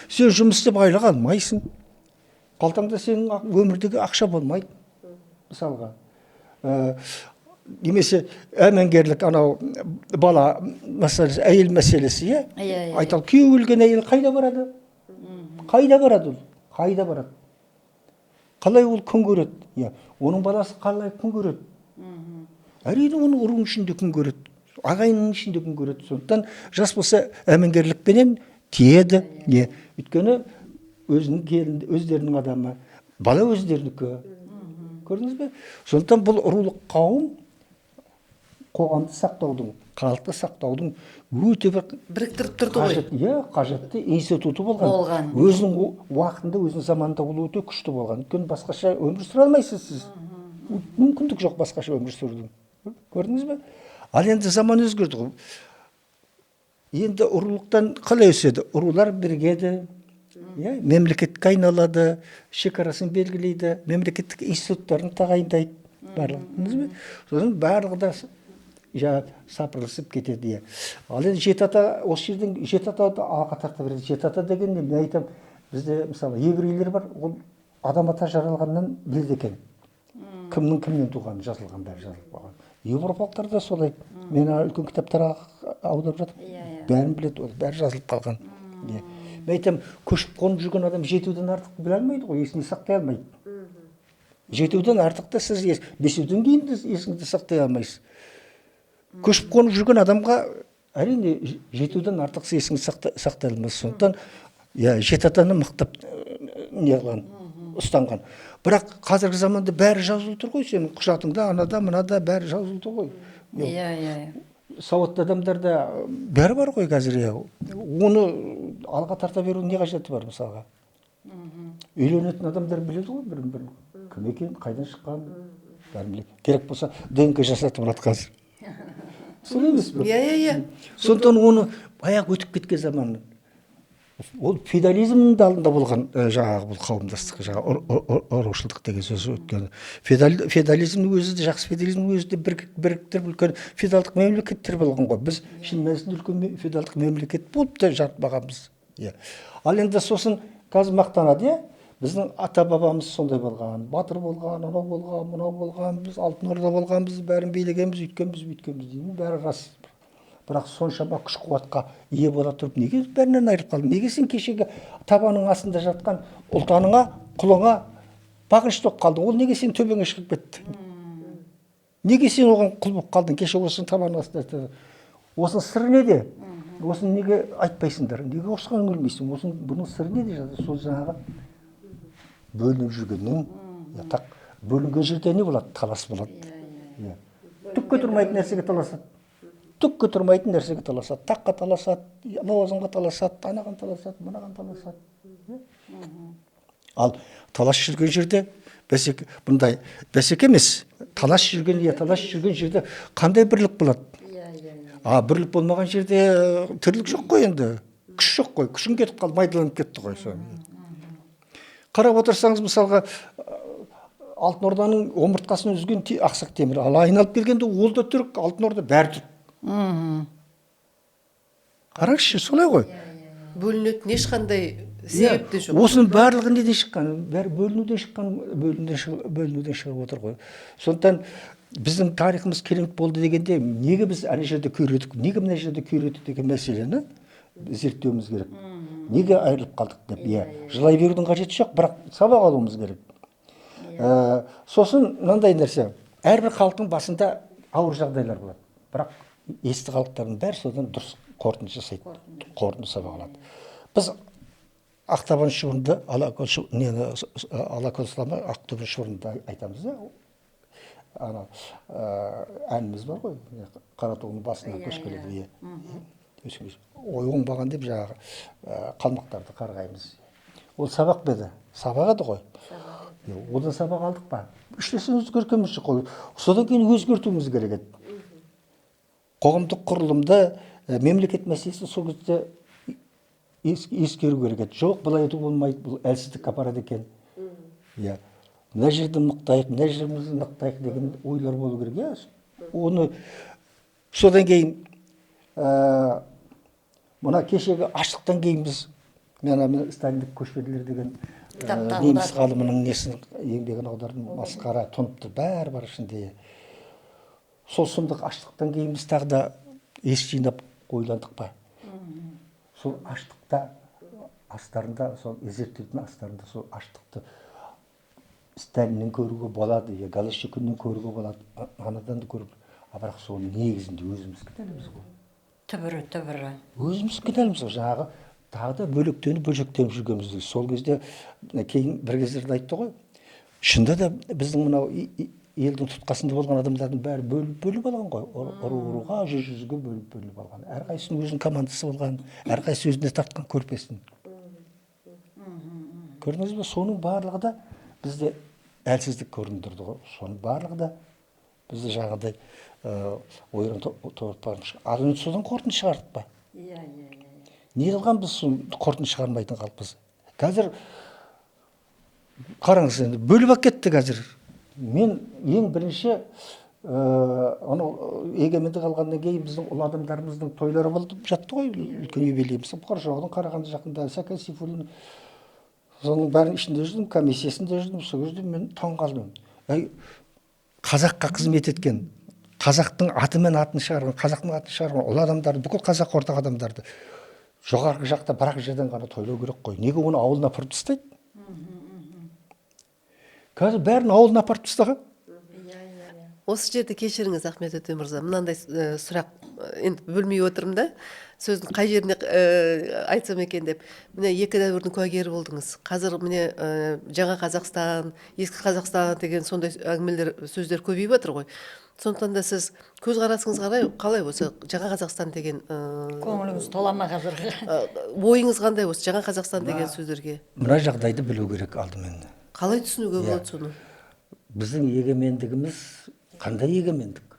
Сен жұмыс істеп айлық алмайсың. Қалтаңда сенің өмірдегі ақша болмайды. Мысалға. Немесе әмеңгерлік анау бала мәселесі, әйел мәселесі, айтал күйеуі өлген әйел қайда барады? Қайда барады ол? Қайда барады? Қалай ол күн көреді? Оның баласы қалай күн көреді? Әрине оның ұрың ішінде күн көреді. Ағайынның ішінде күн көреді. Сондықтан жас болса әмеңгерлікпенен тиеді. Өйткені өздерінің адамы, бала өздерінікі. Көрдіңіз бе? Сондықтан бұл ұрылық қауым қоғамды сақтаудың, халықты сақтаудың өте бір біріктіріп тұрды ғой. Қажетті институты болған. Өзінің уақытында, өзінің заманында ол өте күшті болған. Өйткені басқаша өмір сүре алмайсыз сіз. Мүмкіндік жоқ басқаша өмір сүрудің. Көрдіңіз бе? Ал енді заман өзгерді ғой. Енді ұрылықтан қалай өседі? Ұрулар бірігеді, мемлекетке айналады, шекарасын белгілейді, мемлекеттік институттарын тағайындайды. Сосын барлығы да сапырылысып кетеді. Ал енді Жетіата, осы жерден Жетіатады алға тарта береді. Жетіата деген не? Мен айтам, бізде мысалы еврейлер бар, ол адам ата жаралғаннан біледі екен. Кімнен туғаны жазылған, бәрі жазылып қалған. Европалықтар да солай. Мен үлкен кітаптарға аударып жатырмын. Бәрін біледі, ол бәрі жазылып қалған. Мен айтам, көшіп қонып жүрген адам жетеуден артық біле алмайды ғой, есіне сақтай алмайды. Жетеуден артықты сіз бесеуден кейін де есіңді сақтай алмайсыз. Көшіп қонып жүрген адамға әрине жетуден артық есің сақтай алмас. Сондықтан жеті атаны мықтап не қылған, ұстанған. Бірақ қазіргі заманда бәрі жазылып тұр ғой, сенің құжатыңда, анада, мынада бәрі жазылып тұр ғой. Сауатты адамдарда бәрі бар ғой қазір. Оны алға тарта беру не қажеті бар мысалға? Үйленетін адамдар біледі ғой бірін-бірін. Кім екен, қайдан шыққан, бәрін біледі. Керек болса ДНК жасатып алады қазір. Солай емес пе? Сондықтан оны аяқ өтіп кеткен заман. Ол феодализмнің алдында болған жаңағы бұл қауымдастық, ұрушылдық деген сөз өткен. Феодализмнің өзі де, жақсы феодализмнің өзі де біріктіріп үлкен феодалдық мемлекеттер болған ғой. Біз шын мәнісінде үлкен феодалдық мемлекет болып та жатпағанбыз. Ал енді сосын қазір мақтанады, біздің ата бабамыз сондай болған, батыр болған, анау болған, мынау болған, біз алтын орда болғанбыз, бәрін билегенбіз, үйткенбіз деймін, бәрі рас. Бірақ соншама күш қуатқа ие бола тұрып, неге бәрінен айырып қалдың? Неге сен кешегі табаның астында жатқан ұлтаныңа, құлыңа бағынышты болып қалдың? Ол неге сен төбеңе шығып кетті? Неге сен оған құл болып қалдың? Кеше осының табаның астында. Осының сыры неде? Осыны неге айтпайсыңдар? Неге осыған өлмейсің? Бұның сыры неде? Сол жаңағы бөлініп жүргеннің, бөлінген жерде не болады? Талас болады. Түкке тұрмайтын нәрсеге таласады. Түкке тұрмайтын нәрсеге таласады. Таққа таласады, лауазымға таласады, анаған таласады, мынаған таласады. Ал талас жүрген жерде бұндай бәсеке емес. Талас жүрген жерде қандай бірлік болады? Бірлік болмаған жерде тірлік жоқ қой енді. Күш жоқ қой. Күшің кетіп қалды, майдаланып кетті ғой. Қарап отырсаңыз, мысалға, Алтын Орданың омыртқасын үзген ақсақ темір. Ал айналып келгенде ол да түрік, Алтын Орда бәрі түрік. Қараңызшы, солай ғой. Бөлінетін ешқандай себеп те жоқ. Осының барлығы неден шыққан? Бәрі бөлінуден шығып отыр ғой. Сондықтан біздің тарихымыз керемет болды дегенде, неге біз ана жерде күйредік, неге мына жерде күйредік деген мәселені зерттеуіміз керек. Неге айырылып қалдық деп. Жылай берудің қажеті жоқ, бірақ сабақ алуымыз керек. Сосын мынандай нәрсе, әрбір халықтың басында ауыр жағдайлар болады. Бірақ есті халықтардың бәрі содан дұрыс қорытынды жасайды, қорытынды сабақ алады. Біз Ақтабан шуырында, Алакөл сылама Ақтабан шуырында айтамыз да, әніміз бар ғой, Қаратауының басына көшкеледі. Ой оңбаған деп жаңағы қалмақтарды қарғаймыз. Ол сабақ беді, сабақ еді ғой. Одан сабақ алдық па? Іштесін өзгерткеніміз жоқ қой. Содан кейін өзгертуіміз керек еді. Қоғамдық құрылымды, мемлекет мәселесі сол кезде ескеру керек еді. Жоқ, бұлай ету болмайды, бұл әлсіздік апарады екен. Мына жерді нықтайық, мына жерімізді нықтайық деген ойлар болу керек. Оны содан кейін мына кешегі аштықтан кейін біз сталиндік көшпенділер деген неміс ғалымының несін еңбегін аудардым, масқара тұныпты, бәрі бар ішінде. Сол сұмдық аштықтан кейін біз тағы да ес жинап ойландық па? Сол аштықта астарында, сол зерттеудің астарында сол аштықты Сталиннен көруге болады, Голощекиннен көруге болады, анадан да көруге. Бірақ сол негізінде өзіміз кінәліміз ғой. Түбірі. Өзіміз кінәліміз ғой. Жаңағы тағы да бөлектеніп жүргеніміз. Сол кезде кейін бір кездерде айтты ғой. Шында да біздің мынау елдің тұтқасында болған адамдардың бәрі бөліп алған ғой. Ұруға, жүзге бөліп алған. Әрқайсының өзінің командасы болған, әрқайсысы өзіне тартқан көрпесін. Көрдіңіз бе? Соның барлығы да бізде әлсіздік көріндірді ғой. Соның барлығы да бізді жаңағыдай ойран торпарымыз. Ал енді содан қорытынды шығардық па? Не қылған біз қорытынды шығармайтын қалыппыз? Қазір қараңыз енді бөліп әкетті қазір. Мен ең бірінші егемендік алғаннан кейін біздің ұлы адамдарымыздың тойлары болып жатты ғой, үлкен юбилейіміз. Қоршауғының Қарағанды жақында Сәкен Сейфуллин, соның бәрінің ішінде жүрдім, комиссиясында жүрдім, сол кезде мен таң қалдым. Қазаққа қызмет еткен, қазақтың атымен атын шығарған, қазақтың атын шығарған ұлы адамдарды, бүкіл қазақ ортақ адамдарды жоғарғы жақта бір-ақ жерден ғана тойлау керек қой. Неге оны ауылына апарып тастайды? Қазір бәрін ауылына апарып тастаған. осы жерде кешіріңіз Ахмет Өтен мырза, мынандай сұрақ енді бөлмей отырмын да, сөздің қай жеріне айтсам екен деп. Міне екі дәуірдің куәгері болдыңыз. Қазір міне жаңа Қазақстан, ескі Қазақстан деген сондай әңгімелер, сөздер көбейіп жатыр ғой. Сондықтан да сіз көзқарасыңыз қалай осы жаңа Қазақстан деген Көңіліңіз тола ма қазіргі? ойыңыз қандай осы жаңа Қазақстан деген сөздерге? Мына жағдайды білу керек алдымен. Қалай түсінуге болады соны? Біздің егемендігіміз қандай егемендік?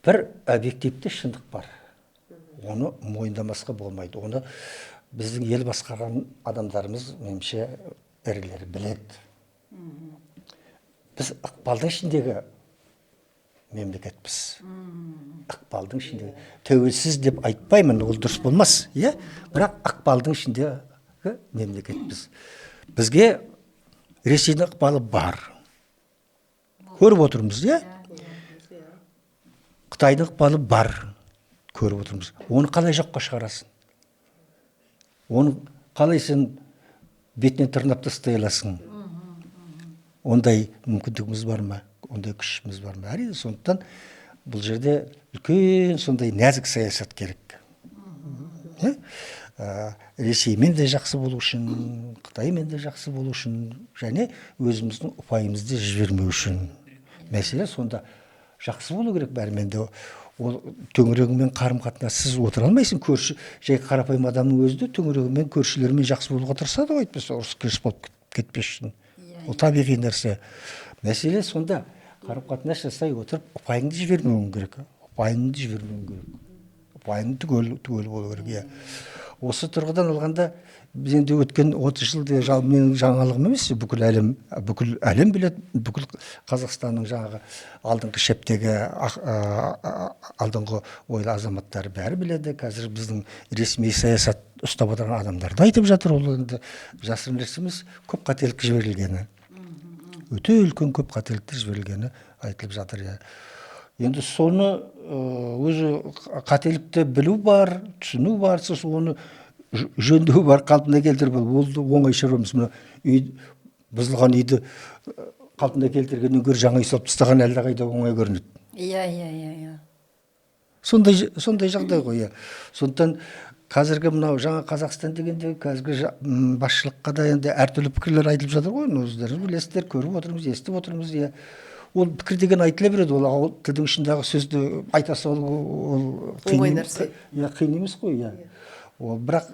Бір объективті шындық бар. Оны мойындамасқа болмайды. Оны біздің ел басқарған адамдарымыз, меніңше, ірілері біледі. Біз ықпалдың ішіндегі мемлекетпіз. Ықпалдың ішіндегі. Тәуелсіз деп айтпаймын, ол дұрыс болмас, иә? Бірақ ықпалдың ішіндегі мемлекетпіз. Бізге Ресейдің ықпалы бар. Көріп отырмыз, иә? Қытайдың ықпалы бар. Көріп отырмыз. Оны қалай жоққа шығарасың? Оны қалай сен бетіне тырнап тастай аласың? Ондай мүмкіндігіміз бар ма? Ондай күшіміз бар ма? Әрине, сондықтан бұл жерде үлкен сондай нәзік саясат керек. Ресеймен де жақсы болу үшін, Қытаймен де жақсы болу үшін, және өзіміздің ұпайымызды жібермеу үшін. Мәселе сонда жақсы болу керек бәрімен де. Ол төңірегімен қарым-қатынассыз отыра алмайсың. Көрші, жай қарапайым адамның өзі де төңірегімен, көршілермен жақсы болуға тырысады ғой, әйтпесе ұрыс-керіс болып кетпес үшін. Ол табиғи нәрсе. Мәселе сонда қарым-қатынас жасай отырып ұпайыңды жібермеуің керек. Ұпайыңды жібермеуің керек. Ұпайың түгел болу керек. Осы тұрғыдан алғанда біз енді өткен 30 жылда менің жаңалығым емес, бүкіл әлем біледі, бүкіл Қазақстанның жаңағы алдыңғы шептегі алдыңғы ойлы азаматтары бәрі біледі. Қазір біздің ресми саясат ұстап отырған адамдарды айтып жатыр. Ол енді жасырын нәрсе емес, көп қателік жіберілгені. Өте үлкен көп қателіктер жіберілгені айтылып жатыр. Енді соны өзі қателікті білу бар, түсіну бар, сосын оны жөндеу бар, қалпына келтіру бар. Ол оңай шаруа емес. Бұзылған үйді қалпына келтіргеннен гөрі жаңа үй салып тастаған әлдеқайда оңай көрінеді. Иә. Сондай жағдай ғой. Сондықтан қазіргі мынау жаңа Қазақстан дегенде қазіргі басшылыққа да енді әртүрлі пікірлер айтылып жатыр ғой. Өздеріңіз білесіздер, көріп отырмыз, естіп отырмыз. Ол пікір деген айтыла береді. Ол тілдің ішіндегі сөзді айта салу ол оңай нәрсе. Қиын емес қой. Ол бірақ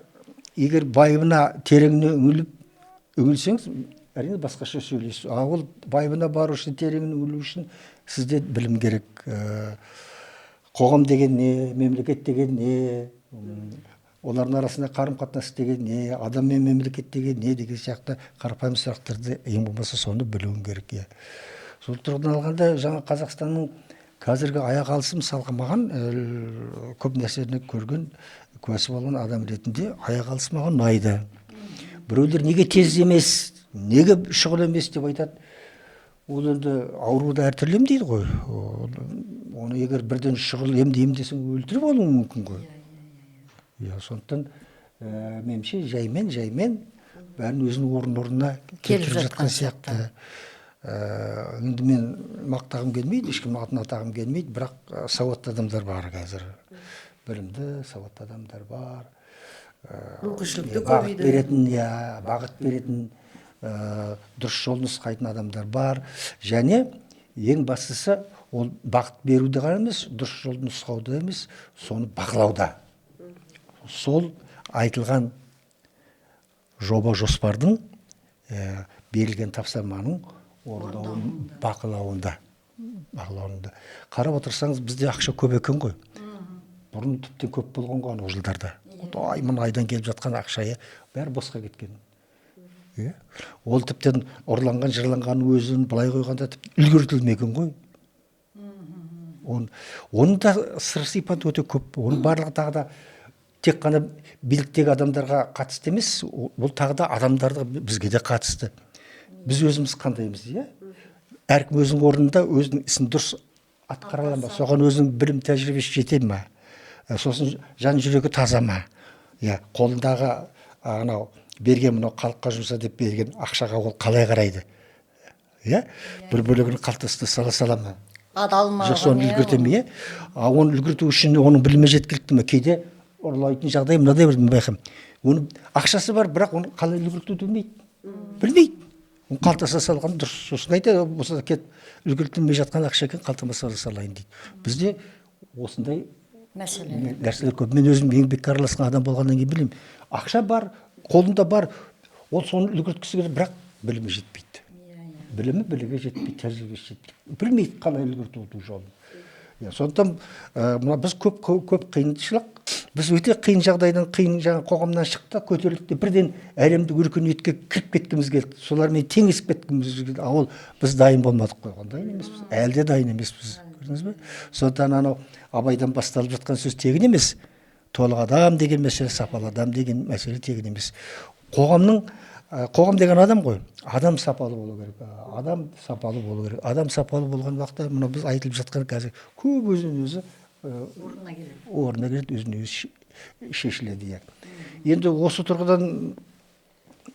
егер байыбына тереңіне үңілсеңіз, әрине басқаша сөйлейсіз. Ол байыбына бару үшін, тереңіне үңілу үшін сізде білім керек. Қоғам деген не, мемлекет деген не, олардың арасында қарым-қатынас деген не, адам мен мемлекет деген не деген сияқты қарапайым сұрақтарды ең болмаса соны білуің керек. Сол тұрғыдан алғанда жаңа Қазақстанның қазіргі аяқ алысы мысалға маған көп нәрсені көрген, куәсі болған адам ретінде аяқ алысы маған ұнайды. Біреулер неге тез емес, неге шұғыл емес деп айтады. Ол енді ауруды әртүрлі емдейді ғой. Оны егер бірден шұғыл емдесең өлтіріп алуы мүмкін ғой. Сондықтан меніңше жаймен бәрін өзінің орнына келтіріп жатқан сияқты. Енді мен мақтағым келмейді, ешкім атын атағым келмейді, бірақ сауатты адамдар бар қазір. Білімді, сауатты адамдар бар. Мүмкіншілікті көбейді. Бағыт беретін, дұрыс жол нұсқайтын адамдар бар. Және ең бастысы ол бағыт беруде ғана емес, дұрыс жол нұсқауда емес, соны бақылауда. Сол айтылған жоба жоспардың берілген тапсырманың орындауын бақылауында. Қарап отырсаңыз, бізде ақша көп екен ғой. Бұрын тіптен көп болған ғой ол жылдарда. Мына айдан келіп жатқан ақша бәрі босқа кеткен. Ол тіптен ұрланған, жырланған өзін былай қойғанда үлгертілмеген ғой. Оның да сыр сипаты өте көп. Оның барлығы тағы да тек қана биліктегі адамдарға қатысты емес, ол тағы да адамдарға бізге де қатысты. Біз өзіміз қандаймыз, әркім өзінің орнында өзінің ісін дұрыс атқара ала ма, соған өзінің білім тәжірибесі жете ма, сосын жан жүрегі таза ма, қолындағы берген мынау халыққа жұмса деп берген ақшаға ол қалай қарайды, иә, бір бөлігін қалтасына сала ма, адал ма жоқ соны үлгерте ме, иә. Оны үлгерту үшін оның білімі жеткілікті ме, кейде ұрлайтын жағдай мынадай бір байқаймын. Оның ақшасы бар, бірақ оны қалай үлгертуді білмейді. Оны қалтасына салған дұрыс. Сосын айтады, болса да кет үлгертілмей жатқан ақша екен, қалтама салайын дейді. Бізде осындай нәрселер көп. Мен өзім еңбекке араласқан адам болғаннан кейін білемін. Ақша бар, қолында бар, ол соны үлгерткісі келеді, бірақ білімі жетпейді. Білімі біліге жетпейді, тәжірибесі жетпейді. Білмейді қалай үлгертуді жолын. Сондықтан мына біз көп қиыншылық, біз өте қиын жағдайдан, қиын жаңа қоғамнан шықты, көтерілді, бірден әлемдік өркениетке кіріп кеткіміз келді. Солармен теңесіп кеткіміз келді. Ол біз дайын болмадық қой, дайын емеспіз. Әлі де дайын емеспіз. Көрдіңіз бе? Сондықтан анау Абайдан басталып жатқан сөз тегін емес. Толық адам деген мәселе, сапалы адам деген мәселе тегін емес. Қоғам деген адам ғой. Адам сапалы болу керек. Адам сапалы болу керек. Адам сапалы болған уақытта мына біз айтылып жатқан қазір көп өзін-өзі орнына келеді, өзін-өзі шешіледі. Енді осы тұрғыдан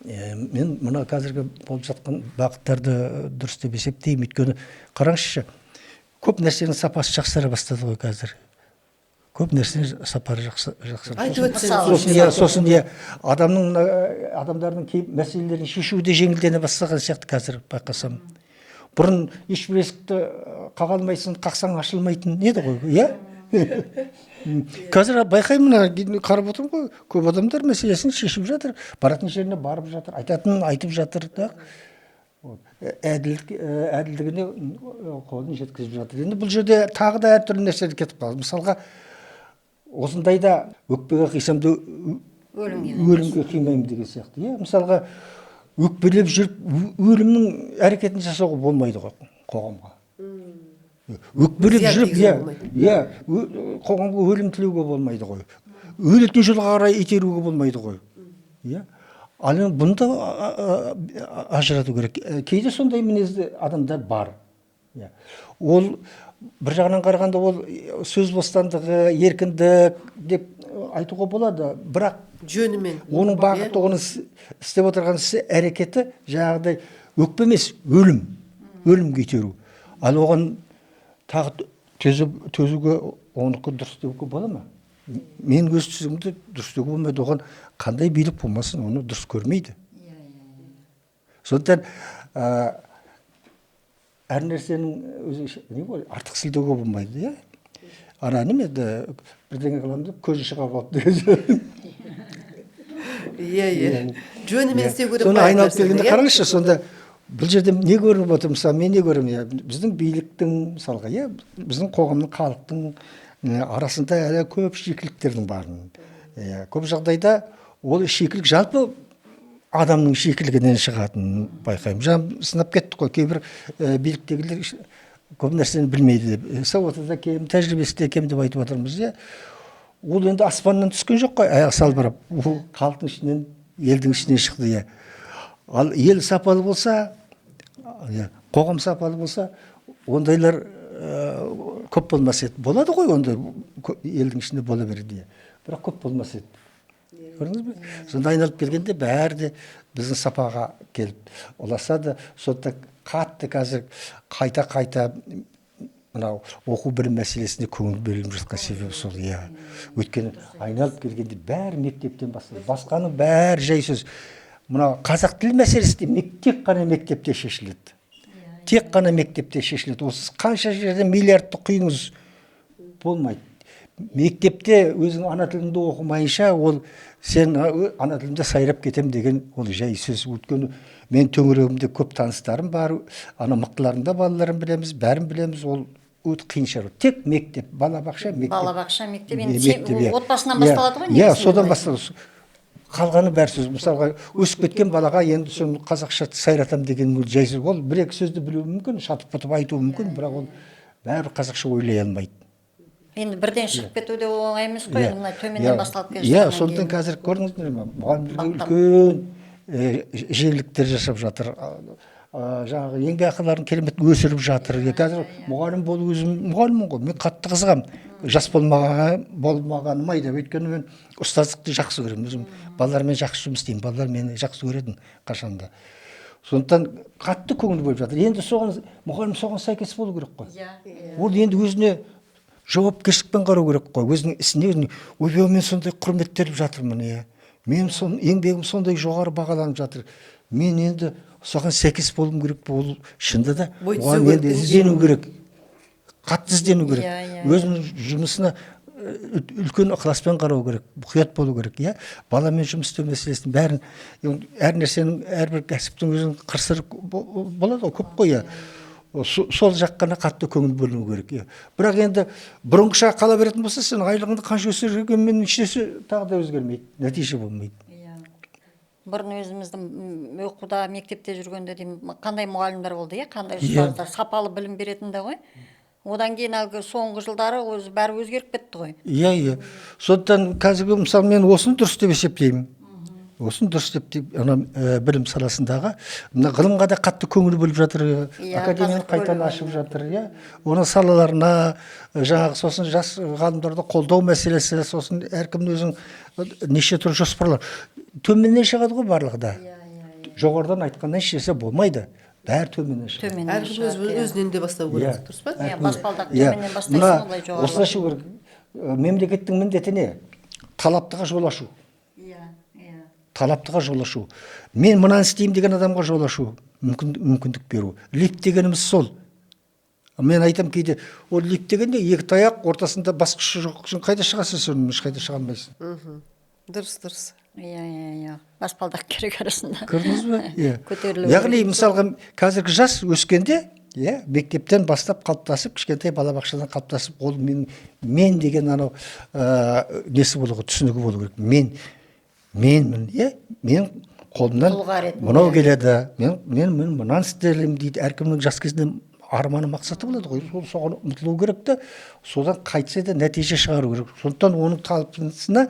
мен мына қазіргі болып жатқан бағыттарды дұрыс деп есептеймін. Өйткені қараңызшы, көп нәрсенің сапасы жақсара бастады ғой қазір. Көп нәрсенің сапары жақсара. Сосын адамдардың кей мәселелерін шешуі де жеңілдене бастаған сияқты қазір байқасам. Бұрын ешбір есікті қаға алмайсың, қақсаң ашылмайтын еді ғой, иә? Қазір байқаймын, қарап отырмын ғой, көп адамдар мәселесін шешіп жатыр, баратын жеріне барып жатыр, айтатынын айтып жатыр да. Әділдігіне қолын жеткізіп жатыр. Енді бұл жерде тағы да әртүрлі нәрселер кетіп қалды. Мысалға, осындайда өкпеге қисамды өлімге қимаймын деген сияқты. Мысалға, өкпелеп жүріп, өлімнің әрекетін жасауға болмайды қоғамға. Өкпелеп жүріп, қоғамға өлім тілеуге болмайды ғой. Өлетін жолға қарай итеруге болмайды ғой. Ал бұны да ажырату керек. Кейде сондай мінезді адамдар бар. Ол бір жағынан қарағанда ол сөз бостандығы, еркіндік деп айтуға болады, бірақ жөнімен оның бағыты, оның істеп отырған әрекеті жаңағыдай өкпе емес, өлімге итеру. Ал оған тағы төзуге, оныкі дұрыс деуге бола ма? Мен өз түсімді дұрыс деуге болмайды, оған қандай билік болмасын, оны дұрыс көрмейді. Сондықтан әр нәрсенің өзі артық сілтеуге болмайды. Ана немеді, бірдеңе қыламыз, көзі шыға қалды деген. Жөнімен істеу керек. Соны айналып келгенде қараңызшы, сонда бұл жерде не көрініп отыр? Мысалы, мен не көремін? Біздің биліктің, мысалға, біздің қоғамның, халықтың арасында әлі көп шикіліктердің барын. Көп жағдайда ол шикілік жалпы адамның шикілігінен шығатынын байқаймын. Жаңа сынап кеттік қой, кейбір биліктегілер көп нәрсені білмейді деп. Сауаты да кем, тәжірибесі де кем деп айтып отырмыз. Ол енді аспаннан түскен жоқ қой, аяқ салбырап. Ол халықтың ішінен, елдің ішінен шықты. Ал ел сапалы болса, қоғам сапалы болса, ондайлар көп болмас еді. Болады ғой, онда елдің ішінде бола береді. Бірақ көп болмас еді. Көрдіңіз бе? Сонда айналып келгенде бәрі де біздің сапаға келіп ұласады. Сонда қатты қазір қайта мынау оқу білім мәселесіне көңіл бөлініп жатқан себебі сол. Өйткені айналып келгенде бәрі мектептен басталады. Басқаның бәрі жай сөз. Мынау қазақ тіл мәселесі де тек қана мектепте шешіледі. Тек қана мектепте шешіледі. Осы қанша жерде миллиардты құйыңыз болмайды. Мектепте өзің ана тіліңді оқымайынша, ол сен ана тілімде сайрап кетем деген ол жай сөз. Өйткені мен төңірегімде көп таныстарым бар, ана мықтылардың да балаларын білеміз, бәрін білеміз, ол өте қиын шаруа. Тек мектеп, балабақша, мектеп. Балабақша, мектеп, енді отбасынан басталады ғой? Иә, содан басталады. Қалғаны бәр сөз. Мысалға, өсіп кеткен балаға енді соны қазақша сайратам деген жай сөз. Ол бір-екі сөзді білуі мүмкін, шатып-патып айтуы мүмкін, бірақ ол бәрі қазақша ойлай алмайды. Енді бірден шығып кетуде оңай емес қой, мына төменнен басталып келе жатқан. Сондықтан қазір көрдіңіздер ме? Мұғалімдерге үлкен жеңілдіктер жасап жатыр. Жаңағы еңбекақыларын керемет өсіріп жатыр. Қазір мұғалім болу, өзім мұғаліммін ғой. Мен қатты қызығам. Жас болмағаным айда. Өйткені мен ұстаздықты жақсы көремін. Өзім балалармен жақсы жұмыс істеймін. Балалар мені жақсы көретін қашанда. Сондықтан қатты көңіл бөліп жатыр. Енді мұғалім соған сәйкес болу керек қой. Ол енді өзіне жауапкершілікпен қарау керек қой. Өзінің ісіне, ойбай, мен сондай құрметтеліп жатырмын, иә. Мен еңбегім сондай жоғары бағаланып жатыр. Мен енді соған сәйкес болуым керек пе? Ол шынында да оған енді іздену керек. Қатты іздену керек. Өзінің жұмысына үлкен ықыласпен қарау керек, мұқият болу керек, иә. Баламен жұмыс істеу мәселесінің бәрін, әр нәрсенің, әрбір кәсіптің өзінің қыр-сыры болады ғой, көп қой, иә. Сол жаққана қатты көңіл бөліну керек, иә. Бірақ енді бұрынғыша қала беретін болса, сен айлығыңды қанша өсіргенмен ешнәрсе тағы да өзгермейді, нәтиже болмайды. Бұрын өзіміздің оқуда, мектепте жүргенде деймін, қандай мұғалімдер болды, иә, қандай ұстаздар, сапалы білім беретін де ғой. Одан кейін әлгі соңғы жылдары өзі бәрі өзгеріп кетті ғой. Иә. Сондықтан қазіргі мысалы мен осыны дұрыс деп есептеймін. Осыны дұрыс деп білім саласындағы мына ғылымға да қатты көңіл бөліп жатыр. Академияны қайтадан ашып жатыр, иә. Оның салаларына жаңағы сосын жас ғалымдарды қолдау мәселесі, сосын әркімнің өзінің неше түрлі жоспарлар. Төменнен шығады ғой барлығы да. Жоғарыдан айтқаннан ешнәрсе болмайды. Бәрі төменнен шығады. Әркім өзінен де бастау керек, дұрыс па? Баспалдақ төменнен бастайсың, олай жоғары. Осылайша керек. Мемлекеттің міндеті не? Талаптыға жол ашу. Талаптыға жол ашу. Мен мынаны істеймін деген адамға жол ашу, мүмкіндік беру. Лифт дегеніміз сол. Мен айтам кейде, ол лифт дегенде екі таяқ ортасында басқышы жоқ үшін қайда шығасың, сен ешқайда шыға алмайсың. Дұрыс. Иә. Баспалдақ керек арасында. Көрдіңіз бе? Иә. Көтерілу. Яғни мысалға қазіргі жас өскенде, иә, мектептен бастап қалыптасып, кішкентай балабақшадан қалыптасып, ол мен деген анау несі болуға, түсінігі болу керек. Менмін, иә, мен қолымнан мынау келеді, мен мынаны істелеймін дейді. Әркімнің жас кезінде арманы мақсаты болады ғой. Соған ұмтылу керек те, содан қайтса да нәтиже шығару керек. Сондықтан оның талпынысына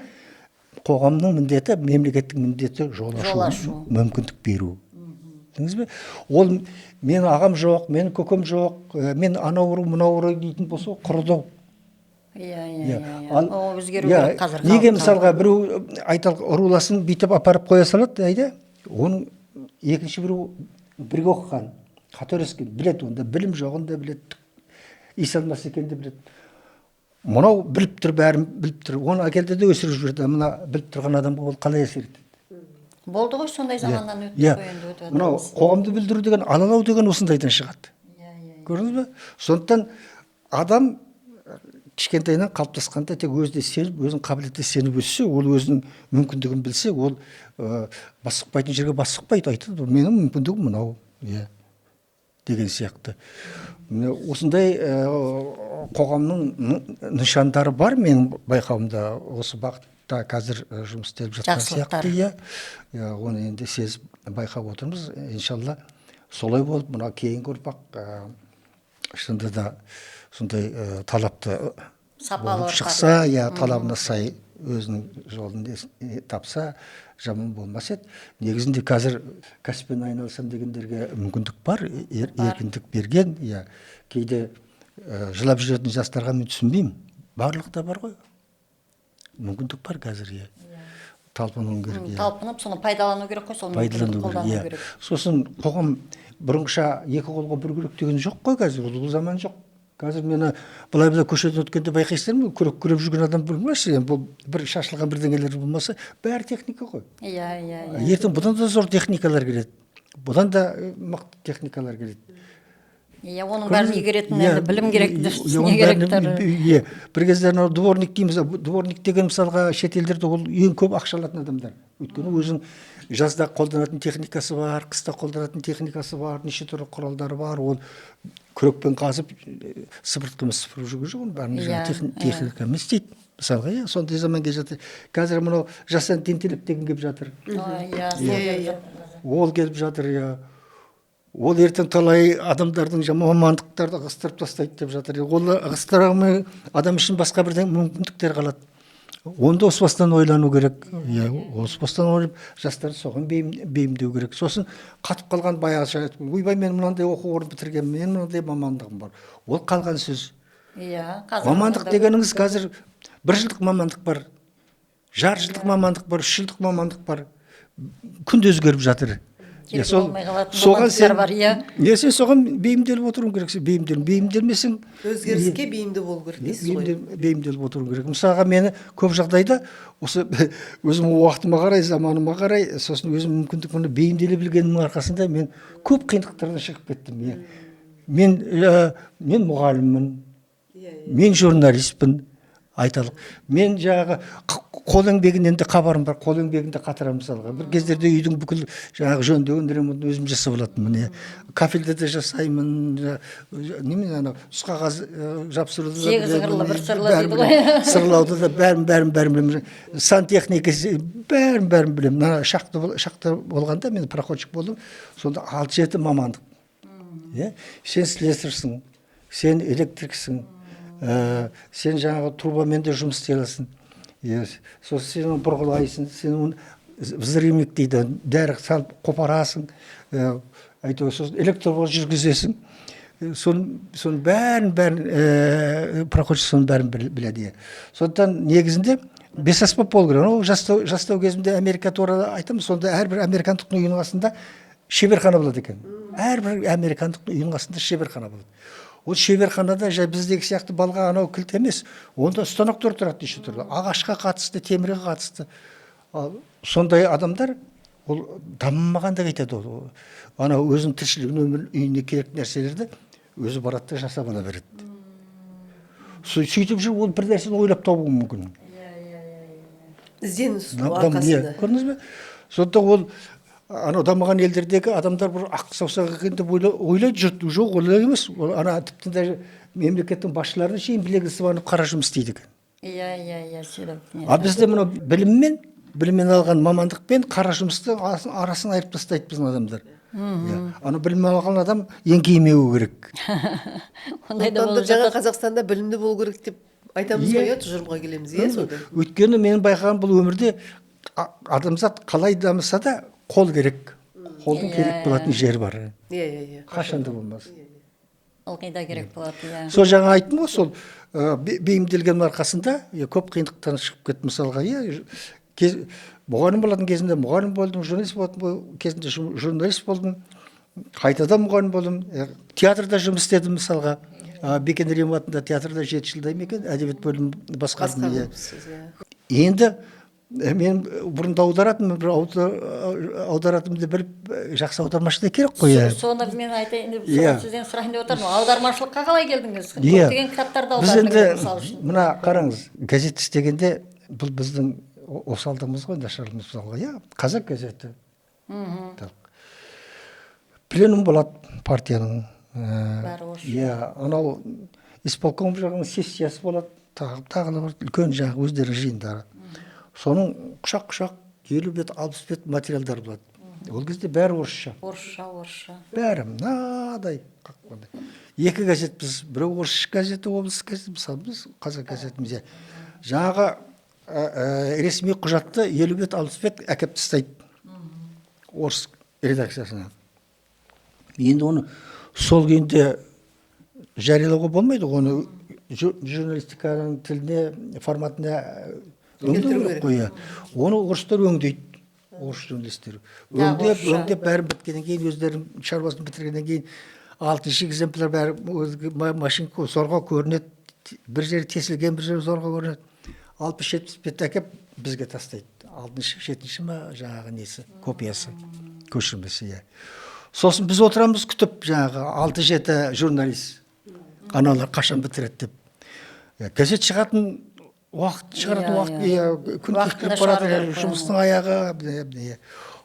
қоғамның міндеті, мемлекеттің міндеті жол ашу, мүмкіндік беру. Деңіз бе? Ол мен ағам жоқ, мен көкем жоқ, мен анау ұру, мынау ұру дейтін болса, құрыдау. Иә. Өзгеру керек қазір. Неге мысалға біреу айталық ұруласын бүйтіп апарып қоя салады, айда, оның екінші біреу бірге оқыған, қателескен, біледі, онда білім жоғын да біледі, иіс алмас екен де біледі. Мынау біліп тұр, бәрін біліп тұр, оны әкелді де өсіріп жіберді, мына біліп тұрған адамға ол қалай әсер етеді? Болды ғой, сондай заманнан өтті қойынды. Мынау қоғамды білдіру деген, алалау деген осындайдан шығады. Көрдіңіз бе? Сондықтан адам кішкентайынан қалыптасқанда тек өзіне сеніп, өзінің қабілетіне сеніп өссе, ол өзінің мүмкіндігін білсе, ол бас сұқпайтын жерге бас сұқпайды, айтады, менің мүмкіндігім мынау, деген сияқты. Осындай қоғамның нышандары бар менің байқауымда, осы бағытта қазір жұмыс істеліп жатқан сияқты. Оны енді сезіп байқап отырмыз. Иншалла солай болып, мына кейінгі ұрпақ шынында да сондай талапты болып шықса, талабына сай өзінің жолын тапса, жаман болмас еді. Негізінде қазір кәсіппен айналысам дегендерге мүмкіндік бар, еркіндік берген. Кейде жылап жүретін жастарға мен түсінбеймін. Барлықта бар ғой. Мүмкіндік бар қазір. Талпыну керек. Талпынып, соны пайдалану керек қой, сол мүмкіндікті қолдану керек. Сосын қоғам бұрынғыша екі қолға бір күрек деген жоқ қой қазір, бұл заман жоқ. Қазір мені былай көшеден өткенде байқайсыздар ма, күрек күреп жүрген адам білмейсіз, бұл бір шашылған бірдеңелер болмаса, бәрі техника ғой. Ертең бұдан да зор техникалар келеді. Бұдан да мықты техникалар келеді. Оның бәрін игеретін енді білім керек, не керектер. Бір кезде дворник дейміз, дворник деген мысалға шетелдерде ол ең көп ақша алатын адамдар. Өйткені өзінің жазда қолданатын техникасы бар, қыста қолданатын техникасы бар, неше түрлі құралдары бар, ол күрекпен қазып, сыпыртқымен сыпырып жүрген жоқ, бәрін техникамен істейді. Мысалға, сондай заман келе жатыр. Қазір мынау жастан тентелеп деген келіп жатыр. Ол келіп жатыр, ол ертең талай адамдардың мамандықтарды ығыстырып тастайды деп жатыр. Ол ығыстырмай адам үшін басқа бірден мүмкіндіктер қалады. Онда осы бастан ойлану керек. Осы бастан ойлап, жастарды соған бейімдеу керек. Сосын қатып қалған баяғы ойбай, мен мынандай оқу орнын бітіргенмін, мен мынандай мамандығым бар. Ол қалған сөз. Мамандық дегеніңіз қазір 1 жылдық мамандық бар, жарты жылдық мамандық бар, 3 жылдық мамандық бар. Күнде өзгеріп жатыр. керек сол- болмай қалатын соған моменттер сен бар, иә. сен соған бейімделіп отыруың керексің. Бейімделмесең өзгеріске бейімді болу керек дейсіз ғой. бейімделіп отыруың керек. Мысалға мені көп жағдайда осы өзімнің уақытыма қарай, заманыма қарай, сосын өзім мүмкіндігіме бейімделе білгенімнің арқасында мен көп қиындықтардан шығып кеттім. Иә. Мен мұғаліммін, мен журналистпін, айталық. Мен жаңағы қол еңбегінен де хабарым бар, қол еңбегінде қатырамын мысалға. Bir кездерде үйдің бүкіл жаңағы жөндеуін ремонтын өзім жасап алатынмын. Иә. Кафельде де жасаймын. Немен ана қағаз жапсыруды да Сегіз қырлы бір сырлы дейді ғой. сырлауды да бәрін білемін. Сантехника бәрін білемін. Ана шақта болғанда мен проходчик болдым. Сонда 6-7 мамандық. Иә. Сен слесарьсың, сен электриксің, сен жаңағы трубамен де жұмыс істей аласың. Сосын сен оны бұрғылайсың, сен оны взрывник дейді, дәрі салып қопарасың, әйтеуір сосын электровоз жүргізесің. Соның бәрін проходчик соның бәрін біледі. Сондықтан негізінде бесаспап болу керек. Жастау кезімде Америка туралы айтамын, сонда әрбір американдық үйінің астында шеберхана болады екен. Әрбір американдық үйінің астында шеберхана болады. Ол шеберханада біздегі сияқты балға анау кілт емес, онда станоктар тұрады неше түрлі. Ағашқа қатысты, темірге қатысты. Сондай адамдар ол дамымағанда кетеді ол. Анау өзінің тіршілігін, өмір үйіне керек нәрселерді өзі барады да жасап ала береді. Сөйтіп жүр, ол бір нәрсені ойлап табуы мүмкін. Ізденіс арқасында. Көрдіңіз бе? Сонда ол анау дамыған елдердегі адамдар бір ақ саусақ екен деп ойлайды, жұрт жоқ, олай емес. Ана тіптен де мемлекеттің басшыларына шейін білегі сыбанып қара жұмыс істейді екен. Иә, сөйтіп. А бізде мынау біліммен алған мамандықпен қара жұмысты арасын айырып тастайды біздің адамдар. Аны білім алған адам еңкеймеуі керек. Ондай да болып жаңа жатады. Қазақстанда білімді болу керек деп айтамыз ғой, тұжырымға келеміз, сонда. Өйткені менің байқағаным бұл өмірде адамзат қалай дамыса да қол керек. Қолдың керек болатын жері бар. Иә. Қашанда болмас. Ылғи да керек болады, иә. Сол жаңа айттым ғой, сол бейімделген арқасында көп қиындықтан шығып кетті. Мысалға, мұғалім болатын кезінде мұғалім болдым, журналист болатын кезінде журналист болдым, қайтадан мұғалім болдым, театрда жұмыс істедім мысалға. Бекен Рим атында театрда 7 жылдай екен, әдебиет бөлімін басқардым. Енді мен бұрында аударатынмын, бір аударатынымды біліп, жақсы аудармашы да керек қой. Соны мен айтайын деп сізден сұрайын деп отырмын. Аудармашылыққа қалай келдіңіз? Көптеген кітаптарды аудардыңыз мысалы үшін. Мына қараңыз, газет істегенде бұл біздің осалдығымыз ғой, нашарлығымыз мысалға. Қазақ газеті. Пленум болады партияның. Анау исполком жағының сессиясы болады, тағылы бар үлкен жағы өздерінің жиындары. Соның құшақ 50 бет, 60 бет материалдар болады. Ол кезде бәрі орысша. Орысша. Бәрі мынадай. Екі газет біз, біреу орыс газеті, облыстық газеті, мысалы біз қазақ газетіміз. Жаңағы ресми құжатты 50 бет, 60 бет әкеп тастайды орыс редакциясына. Енді оны сол күйінде жариялауға болмайды, оны журналистиканың тіліне, форматына өңдеу керек қой. Оны орыстар өңдейді, орыс журналистері. Өңдеп бәрі біткеннен кейін, өздерінің шаруасын бітіргеннен кейін 6-шы экземпляр бәрі машинка зорға көрінеді, бір жері тесілген, бір жері зорға көрінеді. 60-70 бет әкеп бізге тастайды. 6-шы, 7-ші ма жаңағы несі, копиясы, көшірмесі. Сосын біз отырамыз күтіп, жаңағы 6-7 журналист, аналар қашан бітіреді деп. Газет шығатын уақыт, күн кешкіліп барады, жұмыстың аяғы.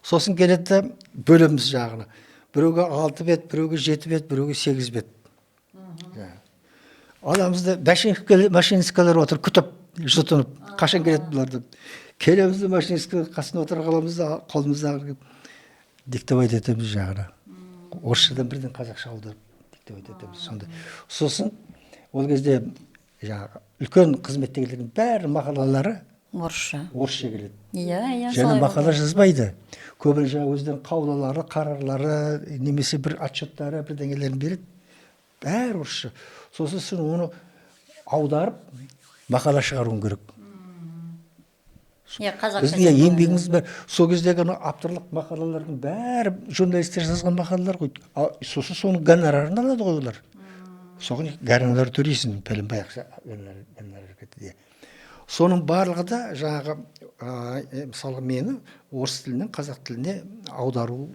Сосын келеді бөліміз жағына. Біреуге 6 бет, біреуге 7 бет, біреуге 8 бет. Аламызда машинисткалар отыр, күтіп, жұтынып, қашан келеді бұларды. Келемізді машинистка қасына отыр қаламызда, қолымызда диктовать етеміз жағына. Орысшадан бірден қазақша аударып диктовать етеміз. Сосын ол кезде үлкен қызметтегілердің бәрі мақалалары орысша келеді. Және мақала жазбайды. Көбіне өздерінің қаулылары, қарарлары, немесе бір отчеттары, бірдеңелерін береді. Бәрі орысша. Сосын сен оны аударып, мақала шығаруың керек. Иә, қазақ біздің еңбегіміз бар. Сол кездегі авторлық мақалалардың бәрі журналистер жазған мақалалар ғой. Сосын соның гонорарын алады ғой олар. Соған гонорар төлейсің, пәленбай ақша гонорар кетеді. Соның барлығы да жаңағы мысалы мені орыс тілінен қазақ тіліне аудару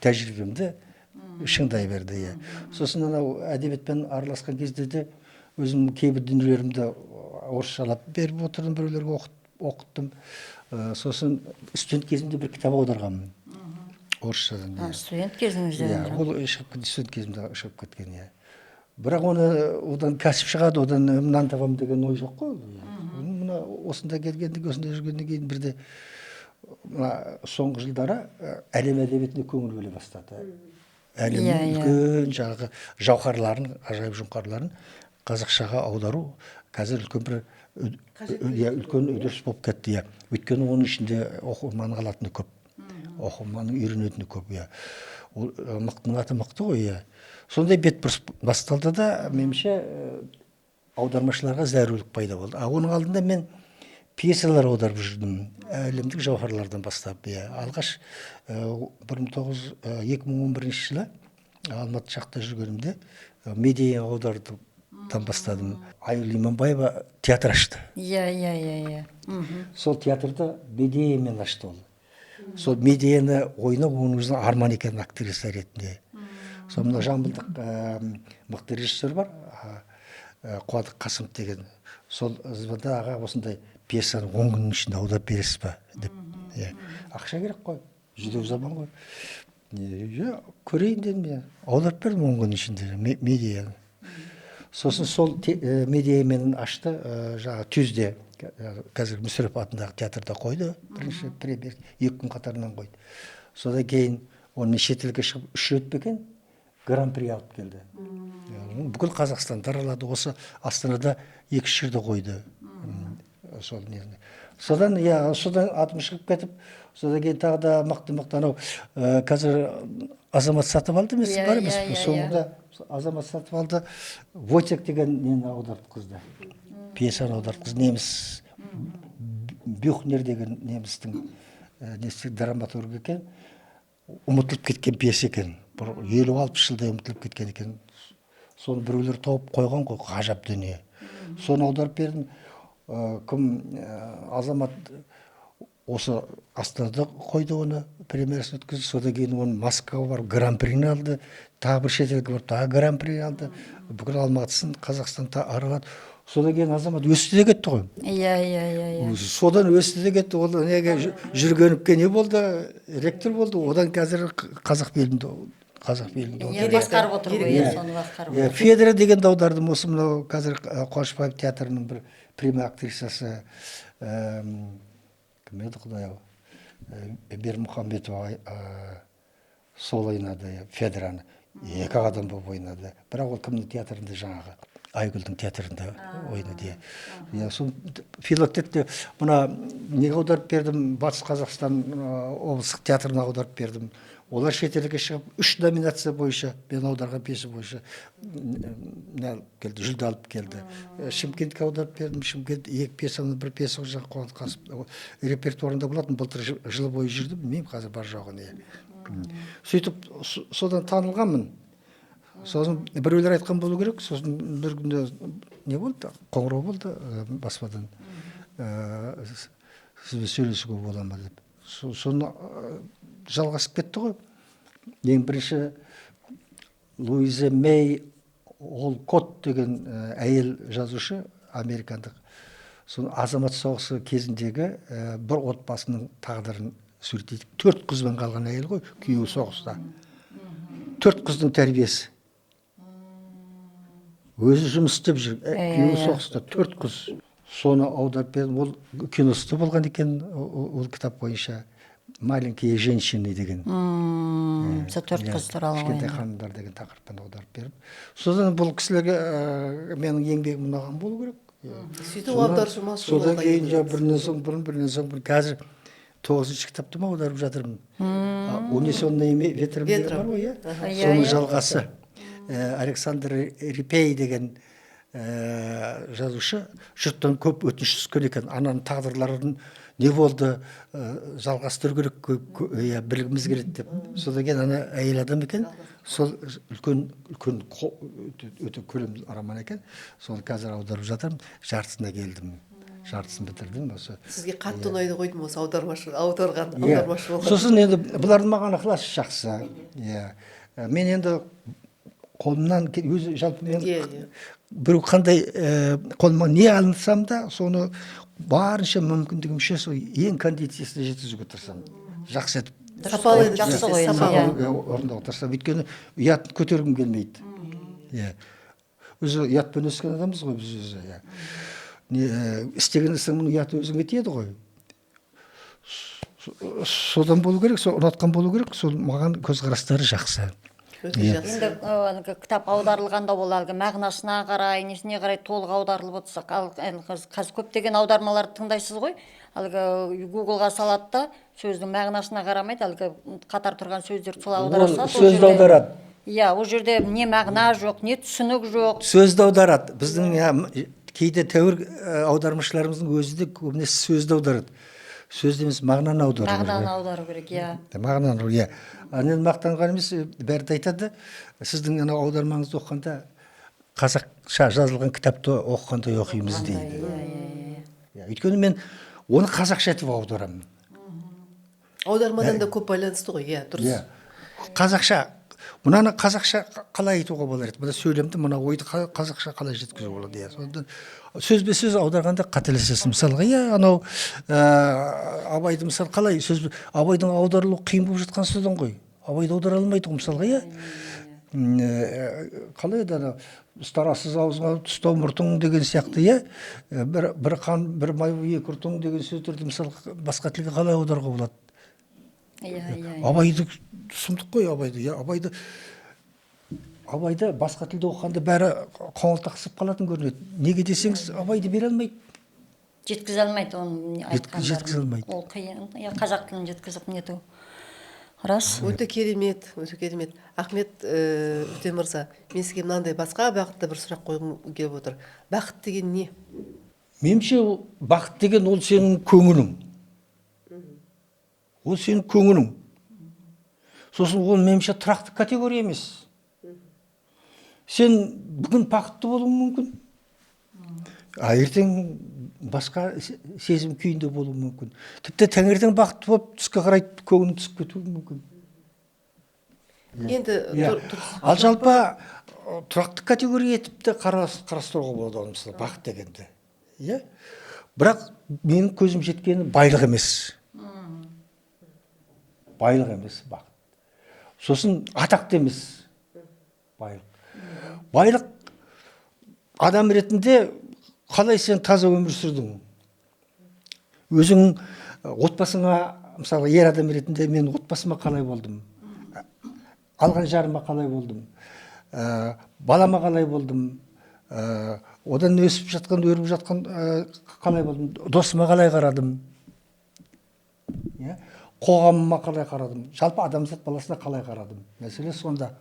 тәжірибемді шыңдай берді. Сосын анау әдебиетпен араласқан кезде де өзімнің кейбір дүниелерімді орысшалап беріп отырдым, біреулерге оқыттым. Сосын студент кезімде бір кітап аударғанмын орысшадан. Студент кезіңізде? Ол студент кезімде шығып кеткен. Бірақ одан кәсіп шығады, одан мынаны табамын деген ой жоқ қой. Мына осында келгенде, осында жүргеннен кейін бірде соңғы жылдары әлем әдебиетіне көңіл бөле бастады. Әлемнің үлкен жаңағы жауһарларын, ғажайып жауһарларын қазақшаға аудару қазір үлкен үдеріс болып кетті. Өйткені оның ішінде оқырманның алатыны көп, оқырманның үйренетіні көп. Ол мықтының аты мықты ғой. Сондай бетбұрыс басталды да, меніңше аудармашыларға зәрулік пайда болды. Оның алдында мен пьесалар аударып жүрдім, әлемдік жауһарлардан бастап. Алғаш 2011 жылы Алматы жақта жүргенімде Медея аударудан бастадым. Айгүл Иманбаева театр ашты. Сол театрды Медеямен ашты ол. Сол Медеяны ойнап, оның өзінің арман екен актриса ретінде. Сол мына жамбылдық мықты режиссер бар, Қуандық Қасымов деген. Сол звонда аға осындай пьесаны 10 күннің ішінде аударып бересіз ба деп. Ақша керек қой, жүдеу заман ғой. Көрейін дедім я. Аударып бердім 10 күннің ішінде Медеяны. Сосын сол Медеямен ашты, жаңа Түзде, қазір Мүсіреп атындағы театрда қойды, бірінші премьер 2 күн қатарынан қойды. Содан кейін оны шетелге шығып 3 рет бекен гран-при алып келді. Бүкіл Қазақстан таралады, осы Астанада 2 жерде қойды. Содан атым шығып кетіп, содан кейін тағы да мықты анау қазір Азамат Сатыбалды емес бар емес. Соңында Азамат Сатыбалды Войтек деген нені аудартқызды. Пьесаны аудартқызды. Неміс Бюхнер деген немістің драматург екен. Ұмытылып кеткен пьеса екен. 50-60 жылдай ұмытылып кеткен екен. Соны біреулер тауып қойған ғой, ғажап дүние. Соны аударып бердім. Кім Азамат осы Астанада қойды оны, премьерасын өткізді. Содан кейін оны Москваға барып гран-прини алды. Тағы бір шетелге барып тағы гран-при алды. Бүкіл Алматысын, Қазақстанды аралады. Содан кейін Азамат өсті де кетті ғой. Содан өсті де кетті. Ол неге жүргеніпке не болды? Ректор болды. Одан қазір қазақ белінде басқарып отыр ғой, соны басқарып отыр. Федора деген аудардым. Осы мынау қазір Қуанышбаев театрының бір премия актрисасы кім еді құдай-ау? Бермұхамбетова сол ойнады Федораны. 2 адам болып ойнады. Бірақ ол кімнің театрында жаңағы? Айгүлдің театрында ойнады. Филактетте мұна неге аударып бердім? Батыс Қазақстан облыстық театрына аударып бердім. Олар шетелге шығып 3 номинация бойынша, мен аударған пьеса бойынша жүлде алып келді. Шымкентке аударып бердім. Шымкент 2 пьесаны, бір пьеса Қуандық Қасымов репертуарында болатын. Былтыр жыл бойы жүрдім, білмеймін қазір бар жоғын. Сөйтіп содан танылғанмын. Сосын біреулер айтқан болу керек. Сосын бір күнде не болды? Қоңырау болды баспадан. Сізбен сөйлесуге бола ма деп. Соны жалғасып кетті ғой. Ең бірінші Луиза Мэй Олкот деген әйел жазушы, американдық. Соны Азамат соғысы кезіндегі бір отбасының тағдырын суреттейді. 4 қызбен қалған әйел ғой, күйеуі соғыста. 4 қыздың тәрбиесі. Өзі жұмыс істеп жүр, күйеуі соғыста 4 қыз. Соны аударып бердім. Ол киносы болған екен, ол кітап бойынша. Маленькие женщины деген. 4 қыз туралы ойын. Кішкентай ханымдар деген тақырыппен аударып беріп. Содан бұл кісілерге менің еңбегім ұнаған болу керек. Сөйтіп аударшыма содан кейін бірінен соң қазір 9-шы кітапты ма аударып жатырмын. Унесенными ветром деген бар ғой, соның жалғасы. Александр Рипей деген жазушы жұрттан көп өтініш түскен екен. Ананың тағдырларын не болды, жалғастыру керек, иә, білгіміз келеді деп. Содан кейін ана әйел адам екен, сол үлкен өте көлем роман екен, сол қазір аударып жатырмын, жартысына келдім, жартысын бітірдім. Осы Сізге қатты ұнайды ғой деймін, осы аудармашы болған. сосын енді бұлардың маған ықыласы жақсы. Иә. Мен енді қолымнан өзі жалпы мен біреу қандай қолыма не алынсам да, соны барынша мүмкіндігімше сол ең кондициясына жеткізуге тырысамын. Жақсы етіп. Сапалы жақсы ғой енді, Сапалы орындауға тырысамын. Өйткені ұятын көтергім келмейді. Иә. Өзі ұятпен өскен адамбыз ғой біз өзі. Иә. Істеген ісіңнің ұяты өзіңе тиеді ғой. Содан болу керек, сол ұнатқан болу керек, сол маған көзқарастары жақсы. Өте жақсы. Енді кітап аударылғанда ол әлгі мағынасына қарай, несіне қарай толық аударылып отырса, қазір көптеген аудармаларды тыңдайсыз ғой, әлгі Google-ға салады да, сөздің мағынасына қарамайды, әлгі қатар тұрған сөздерді сол аударса, сөзді аударады. Иә, ол жерде не мағына жоқ, не түсінік жоқ. Сөзді аударады. Біздің кейде тәуір аудармашыларымыздың өзі де көбінесе сөзді аударады. Сөзді емес, мағынаны аудару керек. Мағынаны аудару керек, иә. Мағынаны, иә. Мен мақтанған емес, бәрі де айтады, сіздің аудармаңызды оқығанда қазақша жазылған кітапты оқығандай оқимыз дейді. Өйткені мен оны қазақша етіп аударамын. Аудармадан да көп байланысты ғой, иә, дұрыс. Қазақша, мынаны қазақша қалай айтуға болар еді? Мына сөйлемді, мына ойды қазақша қалай жеткізуге болады? Сондықтан сөзбе сөз аударғанда қателесесің. Мысалға, анау Абайды мысалы қалай Абайдың аударылу қиын болып жатқан содан ғой. Абайды аудара алмайды ғой, мысалға, қалай еді ана старасыз аузыңа тұстау мұртың деген сияқты, бір қан, бір май, екі ұртың деген сөздерді мысалы басқа тілге қалай аударуға болады? Абайды сұмдық қой, Абайды басқа тілде оқығанда бәрі қоңылтақсып қалатын көрінеді. Неге десеңіз, Абайды бере алмайды. Жеткізе алмайды оны айтқандарын. Жеткізе алмайды. Ол қиын, қазақ тілін жеткізіп нету. Рас. Өте керемет, өте керемет. Ахмет Өтен мырза, мен сізге мынандай басқа бақытты бір сұрақ қойғым келіп отыр. Бақыт деген не? Меніңше бақыт деген ол сенің көңілің. Ол сенің көңілің. Сосын ол меніңше тұрақты категория емес. Сен бүгін бақытты болуың мүмкін. Ертең басқа сезім күйінде болуы мүмкін. Тіпті таңертең бақытты болып түске қарай көңілің түсіп кетуі мүмкін. Енді ал жалпы тұрақты категория етіп те қарастыруға болады оны, мысалы бақыт дегенді. Бірақ менің көзім жеткені байлық емес. Байлық емес бақыт. Сосын атақты емес байлық. Байлық адам ретінде қалай сен таза өмір сүрдің? Өзің отбасыңа, мысалы, ер адам ретінде мен отбасыма қалай болдым? Алған жарыма қалай болдым? Балама қалай болдым? Одан өсіп жатқан, өріп жатқан қалай болдым? Досыма қалай қарадым? Қоғамыма қалай қарадым? Жалпы адамзат баласына қалай қарадым? Мәселе сонда.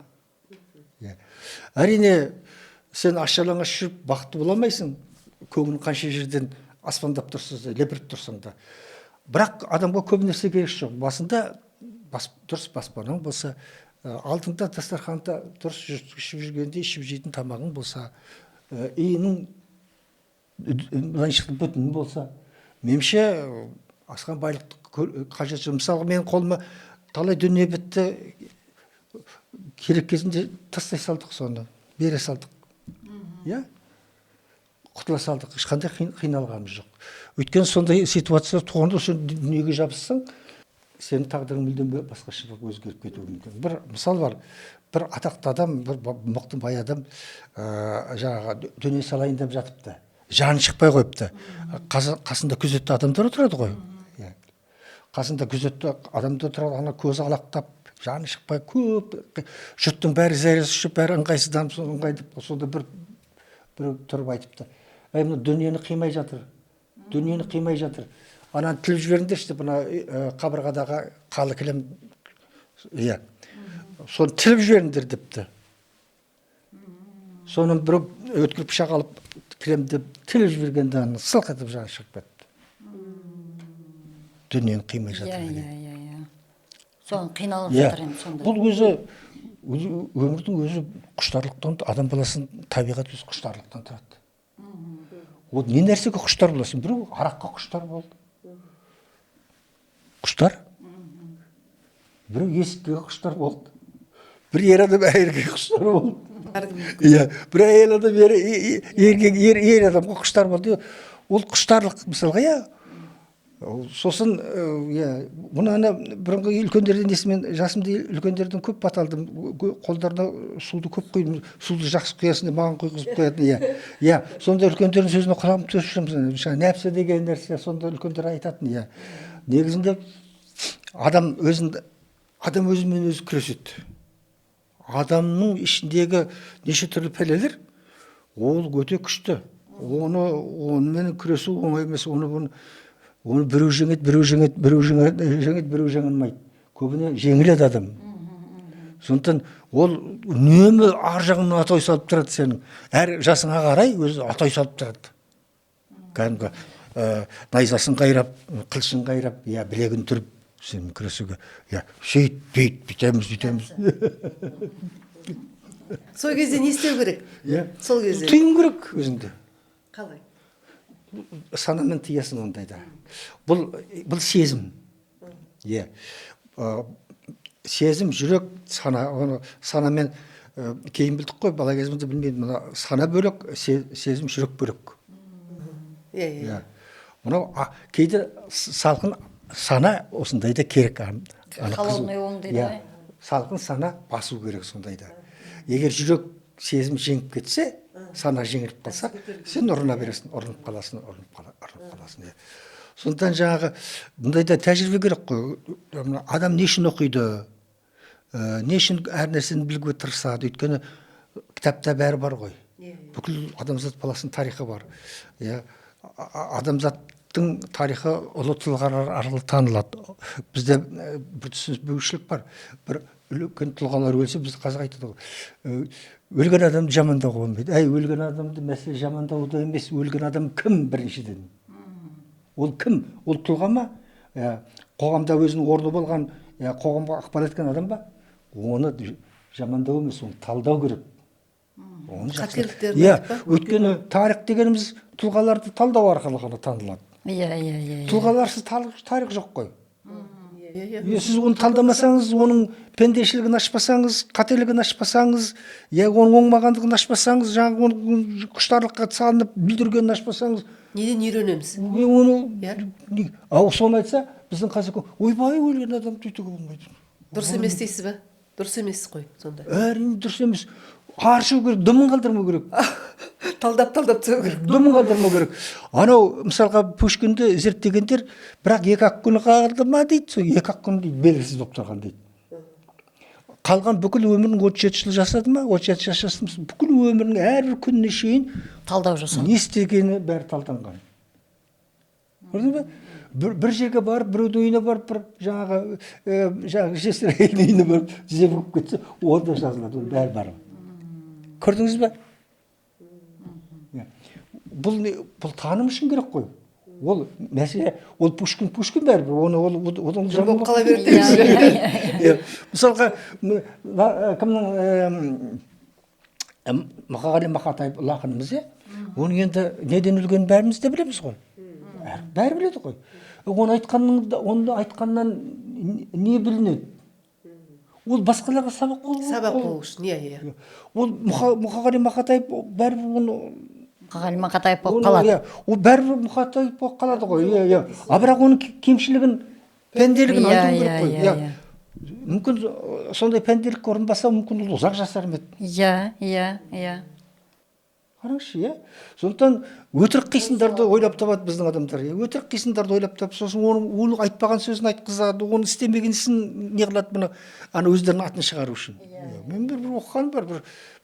Әрине, сен аш-жалаңаш жүріп бақытты бола алмайсың. Көңілің қанша жерден аспандап тұрсың, лепіріп тұрсың да. Бірақ адамға көп нәрсе керек жоқ. Басында дұрыс баспанаң болса, алдыңда дастарханда дұрыс ішіп жүргенде ішіп жейтін тамағың болса, иінің былайша бүтін болса, меніңше асқан байлықты қажет жоқ. Мысалы, менің қолыма талай дүние бітті, керек кезінде тастай салдық, соны бере салдық. Құтыла салдық, ешқандай қиналғанымыз жоқ. Өйткені сондай ситуация туғанда сен дүниеге жабыссың, сенің тағдырың мүлдем басқаша өзгеріп кетуі мүмкін. Бір мысал бар, бір атақты адам, бір мықты бай адам жаңағы дүние салайын деп жатыпты. Жаны шықпай қойыпты. Қасында күзетті адамдар отырады ғой. Қасында күзетті адамдар отырады, ана көзі алақтап, жаны шықпай, көп жұрттың бәрі зәресі ұшып, бәрі ыңғайсызданып, сонда бір тұрып айтыпты. Мына дүниені қимай жатыр. Дүниені қимай жатыр. Ананы тіліп жіберіңдерші деп, қабырғадағы қалы кілем, соны тіліп жіберіңдер депті. Соны бір өткір пышақ алып, кілемді тіліп жібергенде сылқ етіп жаны шығып кетті. дүниені қимай Иә, жатыр. иә. Соған қиналып Иә, жатыр енді сонда. бұл өзі өмірдің өзі құштарлықтан, адам баласын табиғат өзі құштарлықтан тұрады. Ол не нәрсеге құштар боласың? Біреу араққа құштар болды. Құштар. Біреу есікке құштар болды. Бір ер адам әйелге құштар болды. Иә, бір әйел адам ер адамға құштар болды. Ол құштарлық мысалға, иә. Сосын, иә, мұны ана бұрынғы үлкендерден несімен, жасымда үлкендерден көп бата алдым. Қолдарына суды көп құйдым, суды жақсы құясын деп маған құйғызып қоятын, иә. Иә, сонда үлкендердің сөзіне құлағым түсіп жүрмін. Нәпсі деген нәрсе, сонда үлкендер айтатын, иә. Негізінде адам өзімен өзі күреседі. Адамның ішіндегі неше түрлі пәлелер, ол өте күшті. Онымен күресу оңай емес. Оны біреу жеңеді, біреу жеңілмейді. Көбіне жеңіледі адам. Сондықтан ол үнемі ар жағынан атой салып тұрады сенің. Әр жасыңа қарай өзі атой салып тұрады. Кәдімгі найзасын қайрап, қылышын қайрап, иә, білегін түріп, сен күресуге, иә, сөйт, бүйтеміз. Сол кезде не істеу керек? Иә. Сол кезде. Тыйым керек өзіңді. Қалай? Санамен тыясың ондайда. Бұл сезім. Иә. Сезім, жүрек, сана. Санамен кейін білдік қой, бала кезімізде білмейді. Сана бөлек, сезім, жүрек бөлек. Иә. Мынау кейде салқын сана осындайда керек. Холодный ум дейді ғой. Салқын сана басу керек сондайда. Егер жүрек сезім жеңіп кетсе, сана жеңіліп қалса, сен ұрына бересің, ұрынып қаласың. Сондықтан жаңағы бұндайда тәжірибе керек қой. Адам не үшін оқиды, не үшін әр нәрсені білуге тырысады. Өйткені кітапта бәрі бар ғой. Бүкіл адамзат баласының тарихы бар. Адамзаттың тарихы ұлы тұлғалар арқылы танылады. Бізде бір түсініспеушілік бар. Бір үлкен тұлғалар өлсе, біз қазақ айтады ғой. Өлген адамды жамандауға болмайды. Өлген адамды мәселе жамандауда емес, өлген адам кім біріншіден? Ол кім? Ол тұлға ма? Қоғамда өзінің орны болған, қоғамға ықпал еткен адам ба? Оны жамандау емес, оны талдау керек. Қателіктерін айтып па? Өйткені тарих дегеніміз тұлғаларды талдау арқылы ғана танылады. Иә. Тұлғаларсыз тарих жоқ қой. Сіз оны талдамасаңыз, оның пендешілігін ашпасаңыз, қателігін ашпасаңыз, оның оңмағандығын ашпасаңыз, жаңағы оның құштарлыққа салынып бүлдіргенін ашпасаңыз, неден үйренеміз? Соны айтса, біздің қазақ, ойбай, өлген адам түйтігі болмайды. Дұрыс емес дейсіз ба? Дұрыс емес қой сонда. Әрине дұрыс емес. Аршу керек, дымын қалдырмау керек. Талдап түсу керек. Дымын қалдырмау керек. Анау мысалға Пушкинді зерттегендер, бірақ 2-ақ күні қалды ма дейді, сол 2-ақ күн дейді, белгісіз болып тұрған дейді. Қалған бүкіл өмірінің 37 жыл жасады ма? 37 жас жасымыз, бүкіл өмірінің әрбір күніне шейін талдау жасау. Не істегені бәрі талданған. Көрдің бе? Бір жерге барып, біреудің үйіне барып, жаңағы жесір әйелдің үйіне барып, тізе бүгіп кетсе, ол да жазылады, бәрі бар. Көрдіңіз бе? Бұл таным үшін керек қой. Ол мәселе, ол Пушкин бәрібір, оны болып қала береді. Мысалға, кімнің Мұқағали Мақатаев ақынымыз, оның енді неден өлгенін бәріміз де білеміз ғой. Бәрі біледі ғой. Оны айтқаннан не білінеді? Ол басқаларға сабақ болу үшін, иә. Ол Мұқағали Мақатаев бәрібір оны... Мұқағали Мақатаев болып қалады. Ол бәрібір Мақатаев болып қалады ғой. Бірақ оның кемшілігін, пенделігін айту керек қой. Мүмкін сондай пенделік орынбаса, мүмкін ол ұзақ жасар ма еді? Иә. Қараңызшы, сондықтан өтірік қисындарды ойлап табады біздің адамдар. Өтірік қисындарды ойлап табып, сосын оны айтпаған сөзін айтқызады, оны істемеген ісін не қылады, бұны өздерінің атын шығару үшін. Мен бір оқыған бар,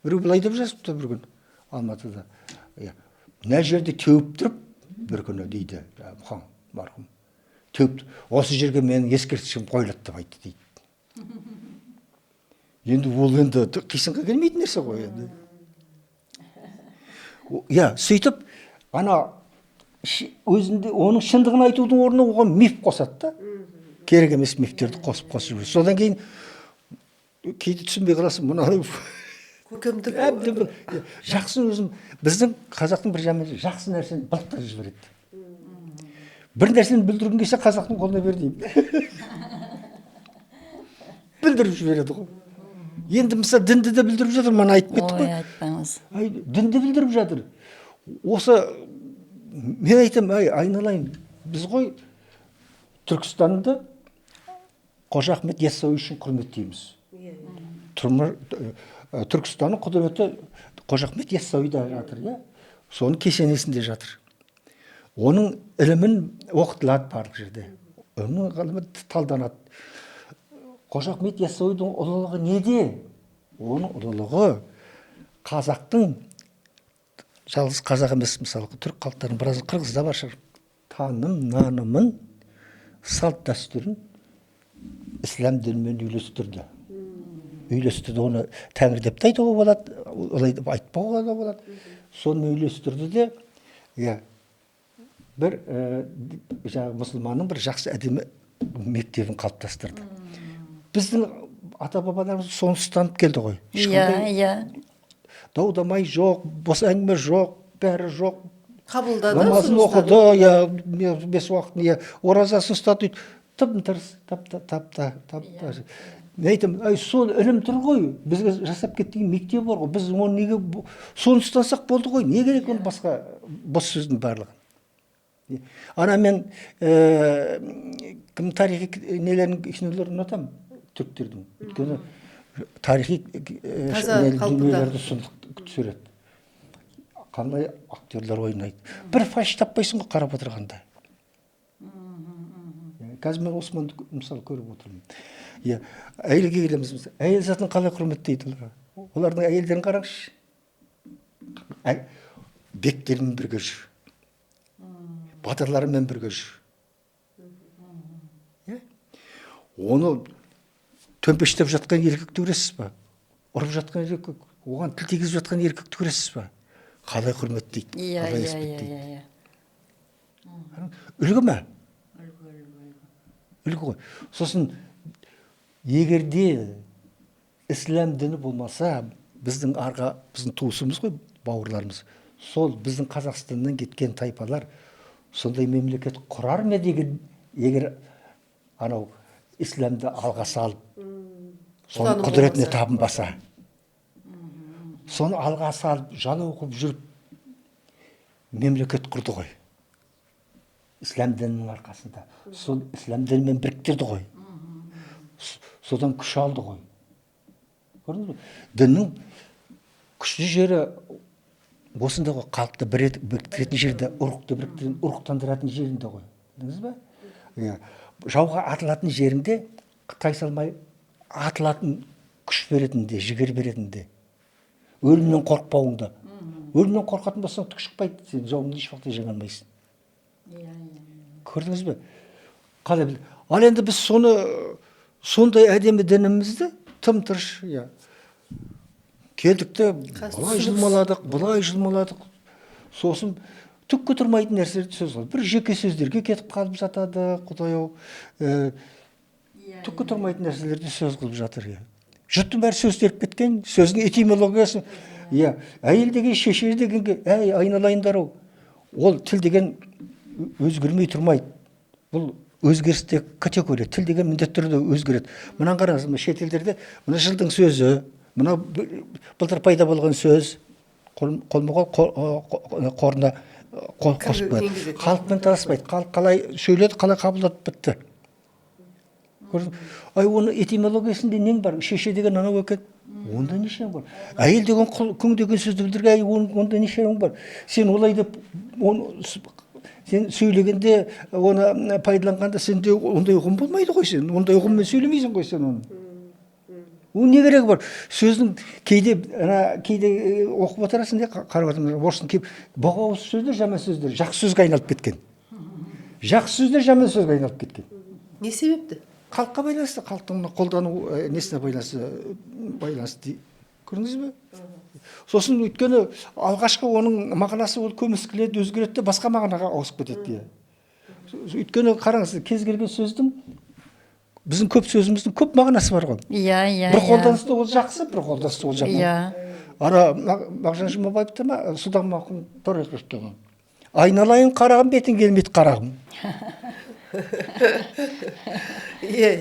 біреу былай деп жазыпты бір күн Алматыда. Мына жерде теуіп тұрып, бір күні дейді, Мұқан марқұм, теуіп, осы жерге менің ескерткішім қойылады деп айтты дейді. Енді ол қисынға келмейтін нәрсе ғой енді. Сөйтіп, өзінде оның шындығын айтудың орнына оған миф қосады да. Керек емес мифтерді қосып жүреді. Содан кейін кейде түсінбей қаласың, мынау көркемдік әбден жақсы өзім біздің қазақтың бір жаман жақсы нәрсені былықтырып жібереді. Бір нәрсені бүлдіргің келсе қазақтың қолына бер деймін. Бүлдіріп жібереді ғой. Енді мысалы дінді де бүлдіріп жатыр, мана айтып кеттік қой. Ой, айтпаңыз. Дінді бүлдіріп жатыр. Осы мен айтам, айналайын, біз ғой Түркістанды Қожа Ахмет Яссауи үшін құрметтейміз. Түркістанның құдіреті Қожа Ахмет Яссауида жатыр, иә. Соның кесенесінде жатыр. Оның ілімін оқытылады барлық жерде. Оның ғылымы талданады. Қожа Ахмет Яссауидің ұлылығы неде? Оның ұлылығы қазақтың, жалғыз қазақ емес, мысалы түрік халықтарының біразы, қырғызда бар шығар, таным, нанымын, салт дәстүрін ислам дінімен үйлестірді. Оны Тәңір деп те айтуға болады, олай деп айтпауға да болады. Соны үйлестірді де, бір мұсылманның бір жақсы әдемі мектебін қалыптастырды. Біздің ата-бабаларымыз соны ұстанып келді ғой. Иә. Дау-дамай жоқ, бос әңгіме жоқ, бәрі жоқ. қабылдады, Намазын оқыды, 5 уақытын, оразасын ұстады, тым-тырыс, тап-та. Мен айтам, сол ілім тұр ғой, бізге жасап кеткен мектеп бар ғой, біз оны неге соны ұстансақ болды ғой, не керек оны басқа бос сөздің барлығын. Ана мен кім тарихи нелерін киноларын ұнатам, түріктердің. Өйткені тарихи дүниелерді сұлық түсіреді. Қандай актерлар ойнайды. Бір фальш таппайсың ғой қарап отырғанда. Қазір мен Османды мысалы көріп отырмын. Әйелге келеміз, әйел затын қалай құрметтейді оларға? Олардың әйелдерін қараңызшы. Бектермен бірге жүр. Батырларымен бірге жүр. Оны төмпештеп жатқан еркекті көресіз ба? Ұрып жатқан еркек, оған тіл тигізіп жатқан еркекті көресіз ба? Қалай құрметтейді? Иә. Үлгі ме? Үлгі ғой. Сосын егерде ислам діні болмаса, біздің туысымыз ғой, бауырларымыз. Сол біздің Қазақстаннан кеткен тайпалар сондай мемлекет құрар ма деген, егер анау исламды алға салып, соның құдіретіне табынбаса. Соны алға салып, жаны оқып жүріп, мемлекет құрды ғой. Ислам дінінің арқасында. Сол ислам дінімен біріктірді ғой. Содан күш алды ғой. Көрдіңіз бе? Діннің күшті жері осында ғой, халықты біріктіретін жерде, ұрықты біріктіретін, ұрықтандыратын жерінде ғой. Білдіңіз бе? Жауға атылатын жерінде тайсалмай атылатын күш беретінде, жігер беретінде. Өлімнен қорықпауыңда. Өлімнен қорқатын болсаң түк шықпайды, сен жауыңды еш уақытта жеңе алмайсың. Көрдіңіз бе? Қалай білді? Ал енді біз сондай әдемі дінімізді тым-тырыш, келдік те бұлай жылмаладық. Сосын түкке тұрмайтын нәрселерді сөз қылып, бір жеке сөздерге кетіп қалып жатады, Құдай-ау. Түкке тұрмайтын нәрселерді сөз қылып жатыр. Жұрттың бәрі сөз теріп кеткен, сөздің этимологиясы. Әйел деген, шеше дегенге, айналайындар-ау. Ол тіл деген өзгермей тұрмайды. Бұл өзгерісте категория. Тіл деген міндетті түрде өзгереді. Мынаны қараңыз, шетелдерде мына жылдың сөзі, мына былтыр пайда болған сөз, қолма-қол қорына қосып қояды. Халықпен тараспайды. Халық қалай сөйледі, қалай қабылдады, бітті. Оны этимологиясында нең бар? Шеше деген анау екен. Онда нешең бар? Әйел деген күң деген сөзді білдірген, онда нешең бар? Сен олай деп, сен сөйлегенде, оны пайдаланғанда, сенде ондай ұғым болмайды ғой сен. Ондай ұғыммен сөйлемейсің ғой сен оны. Ол не керек бар? Сөздің кейде оқып отырасың де, қарап отырмын, орыстың кейіп, боғауыз сөздер, жаман сөздер, жақсы сөзге айналып кеткен. Жақсы сөздер, жаман сөзге айналып кеткен. Не себепті? Халыққа байланысты, халықтың қолдану несіне байланысты. Көрдіңіз бе? Сосын өйткені алғашқы оның мағынасы ол көмескіледі, өзгереді де басқа мағынаға ауысып кетеді. Өйткені қараңыз, кез келген сөздің, біздің көп сөзіміздің көп мағынасы бар ғой. Бір қолданыста ол жақсы, бір қолданыста ол жаман. Ана Мағжан Жұмабаевта ма, Судан Мақұм Торайқовта ма? Айналайын қарағым, бетің келмейді қарағым.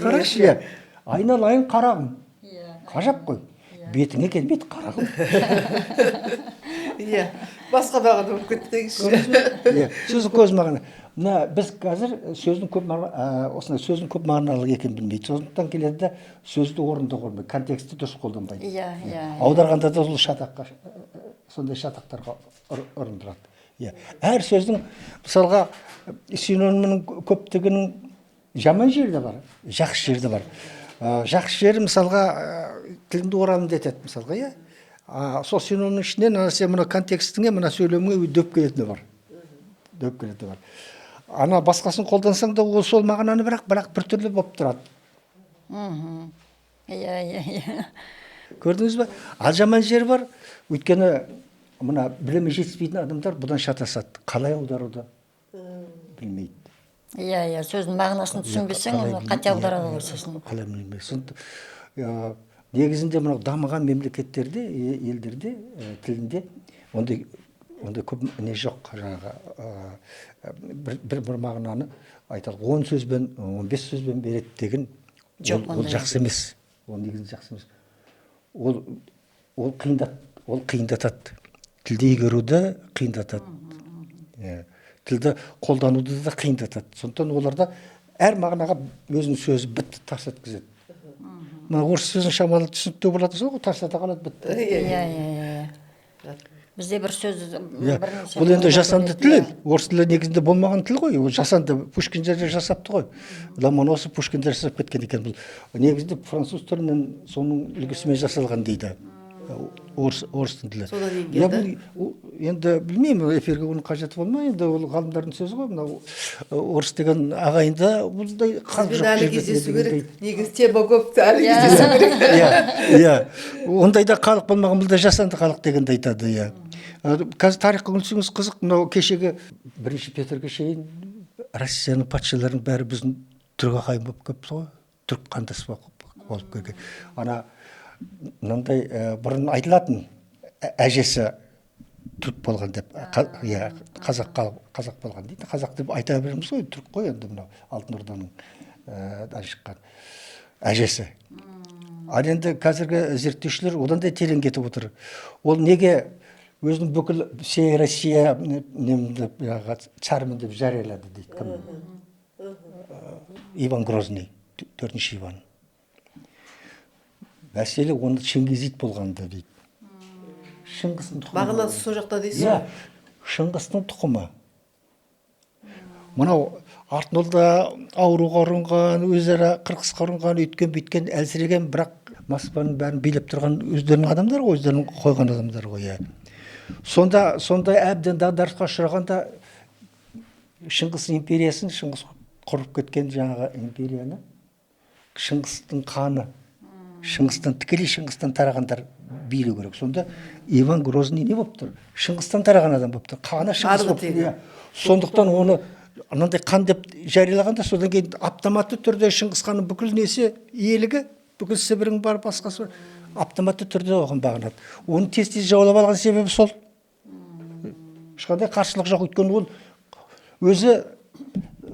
Қарашы, айналайын қарағым. Қажап қой. Бетіңе келмейді қарағым. Иә, басқа мағына болып кетті дегенше. Сөздің көз мағына. Мына біз қазір сөздің көп мағыналық екенін білмейді. Сондықтан келеді де сөзді орында қоймайды, контексті дұрыс қолданбайды. Аударғанда да ол шатаққа, сондай шатақтарға ұрындырады. Әр сөздің, мысалға, синонимінің көптігінің жаман жері де бар, жақсы жері де бар. Жақсы жері, мысалға, тіліңді орамды етеді, мысалға, сол синонимнің ішінен мына контекстіңе, мына сөйлеміңе дөп келетіні бар. Дөп келетіні бар. Ана басқасын қолдансаң да ол сол мағынаны бірақ біртүрлі болып тұрады. Көрдіңіз бе? Ал жаман жері бар. Өйткені мына білімі жетіспейтін адамдар бұдан шатасады. Қалай аударуды білмейді. Сөздің мағынасын түсінбесең, оны қате аударады сосын. Қалай білмейді. Негізінде мынау дамыған мемлекеттерде, елдерде, тілінде ондай көп не жоқ, жаңағы бір мағынаны айтады. 10 сөзбен, 15 сөзбен береді деген ол жақсы емес. Ол негізінде жақсы емес. Ол қиындатады. Тілді игеруді қиындатады. Тілді қолдануды да қиындатады. Сондықтан оларда әр мағынаға өзінің сөзі бітті тарс еткізеді. Орыс сөзін шамалы түсінікті болады, сол тарс ете қалады, бітті. Бізде бір сөз бұл енді жасанды тіл, орыс тілі негізінде болмаған тіл ғой, ол жасанды, Пушкиндер жасапты ғой. Ломоносов, Пушкиндер жасап кеткен екен. Бұл негізінде француз тілінен соның үлгісімен жасалған дейді орыстың тілі. Содан енгенді? Енді білмеймін, эфирге оның қажеті болмай, енді ол ғалымдардың сөзі ғой, мынау орыс деген ағайында бұлдай қалып жоқ. Әлі кездесу керек, негіз тема көп, әлі кездесу керек. Ондайда халық болмаған, бұлда жасанды халық дегенді айтады. Қазір тарихқа үңілсеңіз қызық, мынау кешегі 1 Петрге шейін Россияның патшаларының бәрі біздің түрік ағайын болып кетті ғой, түрік қандас болып келген. Ана мынандай бұрын айтылатын әжесі түрік болған деп, қазақ болған дейді. Қазақ деп айта береміз ғой, түрік қой енді мынау Алтын Орданың шыққан әжесі. Ал енді қазіргі зерттеушілер одан да терең кетіп отыр. Ол неге өзінің бүкіл всей Россия цармын деп жариялады дейді. Кім? Иван Грозный, 4-ші Иван. Мәселе оны Чингизид болғанда дейді. Шыңғыстың тұқымы. Мағынасы сол жақта дейсің? Шыңғыстың тұқымы. Мынау Артнолда ауруға ұрынған, өзара қырқысқа ұрынған, өйткен-бүйткен, әлсіреген, бірақ Москваның бәрін билеп тұрған өздерінің адамдар ғой, өздерінің қойған адамдар ғой. Сондай әбден дағдарысқа ұшырағанда Шыңғыс империясын, Шыңғыс құрып кеткен жаңағы империяны, Шыңғыстың қаны, тікелей Шыңғыстан тарағандар билеу керек. Сонда Иван Грозный не болып тұр? Шыңғыстан тараған адам болып тұр. Қаны Шыңғыс болып тұр. Сондықтан оны анандай қан деп жариялағанда, содан кейін автоматты түрде Шыңғыс ханның бүкіл несі, иелігі, бүкіл Сібірің бар, басқасы автоматты түрде оған бағынады. Оны тез жаулап алған себебі сол. Ешқандай қарсылық жоқ, өйткені ол өзі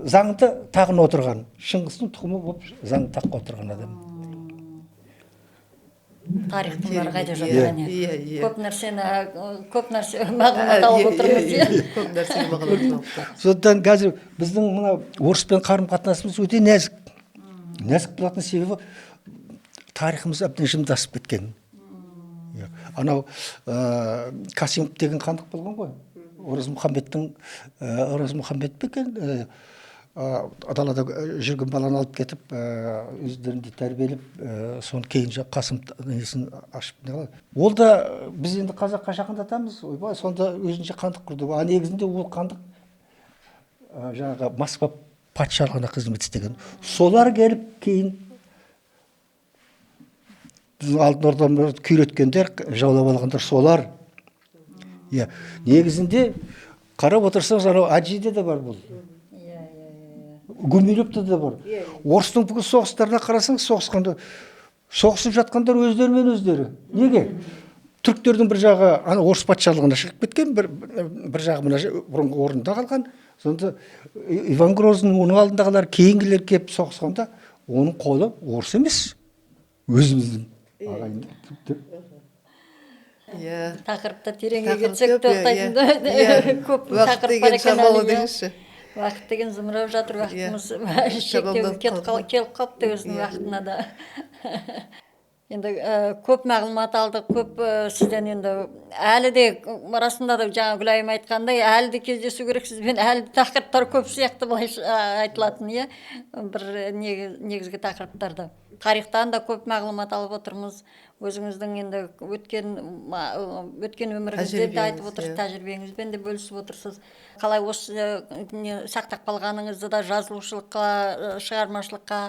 заңды тағына отырған, Шыңғыстың тұқымы болып заңды таққа отырған адам. Тарихтың бәрі қайда жатыр. Көп нәрсе мағлұмат алып отырмыз. Көп нәрсені мағлұмат алып. Сондықтан қазір біздің мына орыспен қарым-қатынасымыз өте нәзік. Нәзік болатын себебі тарихымыз әбден жымдасып кеткен. Анау Касимов деген хандық болған ғой. Ораз Мұхаммед бекен далада жүрген баланы алып кетіп, өздерінде тәрбиелеп, соны кейін Қасым несін ашып не қылады. Ол да біз енді қазаққа жақындатамыз, ойбай, сонда өзінше хандық құрды. А негізінде ол хандық жаңағы Москва патшалығына қызмет істеген. Солар келіп кейін біздің алтын ордамызды күйреткендер, жаулап алғандар солар. Иә, негізінде қарап отырсаңыз, анау Аджиде де бар бұл. Гумилевте де бар. Орыстың бүкіл соғыстарына қарасаңыз, соғысып жатқандар өздерімен өздері. Неге? Түріктердің бір жағы орыс патшалығына шығып кеткен, бір жағы мына бұрынғы орнында қалған. Сонда Иван Грозный оның алдындағылар кейінгілер келіп соғысқанда, оның қолы орыс емес, өзіміздің ағайындар. Тақырыпта тереңге кетсек тоқтайтын көп тақырып бар екен әлі. Уақыт деген зымырап жатыр, уақытымыз шектеу келіп қалыпты өзінің уақытына да. Енді көп мағлұмат алдық, көп сізден енді әлі де расында да жаңа Гүлайым айтқандай, әлі де кездесу керек сізбен, әлі де тақырыптар көп сияқты былай айтылатын, иә, бір негізгі тақырыптарды. Тарихтан да көп мағлұмат алып отырмыз. Өзіңіздің енді өткен өміріңізді де айтып отырсыз, тәжірибеңізбен де бөлісіп отырсыз. Қалай осы сақтап қалғаныңызды да жазылушылыққа, шығармашылыққа,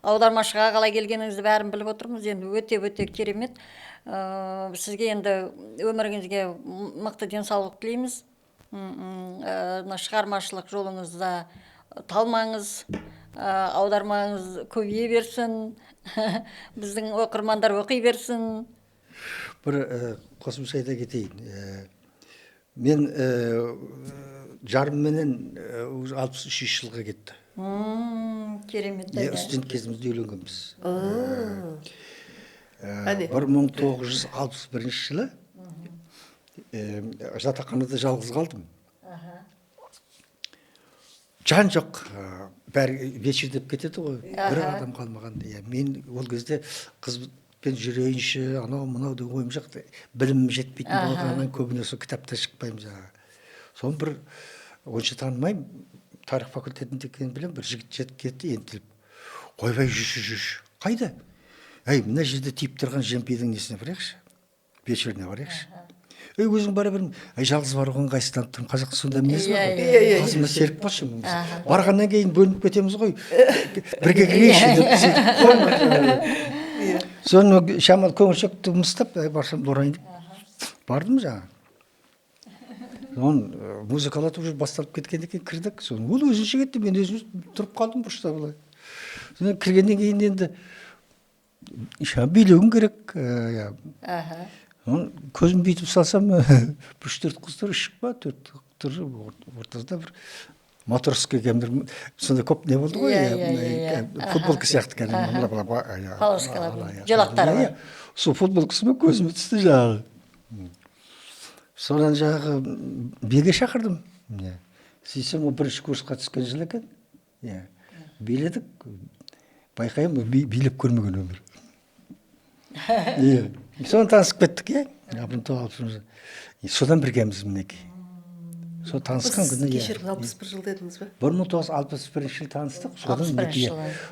аудармашыға қалай келгеніңізді бәрін біліп отырмыз. Енді өте керемет. Сізге енді өміріңізге мықты денсаулық тілейміз. Шығармашылық жолыңызда талмаңыз, аудармаңыз көбейе берсін, біздің оқырмандар оқи берсін. Бір қосымша айта кетейін. Мен жарымменен 63 жылға кетті. Керемет. Студент кезімізде үйленгенбіз. 1961 жылы жатақханада жалғыз қалдым. Жан жоқ, бәрі вечердеп кетеді ғой, бір адам қалмаған. Мен ол кезде қызбен жүрейінші, анау деген ойым жоқ. Білімім жетпейтін болғаннан көбіне сол кітапта шықпаймын жаңағы. Соны бір онша танымаймын, тарих факультетінде екенін білемін, бір жігіт жетіп кетті, ентіліп. Ойбай, жүрші. Қайда? Мына жерде тиіп тұрған жемпейдің несіне барайықшы, вечеріне барайықшы. Өзің бара бермін. Жалғыз баруған қайсыдан тұрмын. Қазақты сонда мінез бар ғой. Қасыма серік болшы. Барғаннан кейін бөлініп кетеміз ғой. Бірге кірейші деп. Соны шамал көңілшекті ұмыстап, барсам борайын деп. Бардым жаңа. Оны музыкалатып жүр басталып кеткенде кейін кірдік. Ол өзінше кетті, мен өзім тұрып қалдым бұрышта былай. Кіргеннен кейін енді билеуім керек. Көзім бүйтіп салсам, 3-4 қыздар ішік ба, 4 қыздар ортасында бір матросский кемдір, сонда көп не болды ғой, футболка сияқты кәдімгі. Полоскалар, жолақтары бар. Сол футболкасымен көзіме түсті жағы. Содан жағы биге шақырдым. Сөйтсем, ол бірінші курсқа түскен жыл екен. Биледік, байқаймын, билеп көрмеген өмір. Соны танысып кеттік, содан біргеміз мінекей. Сол танысқан күні. Кешірім 61 жыл дедіңіз бе? 1961 жыл таныстық.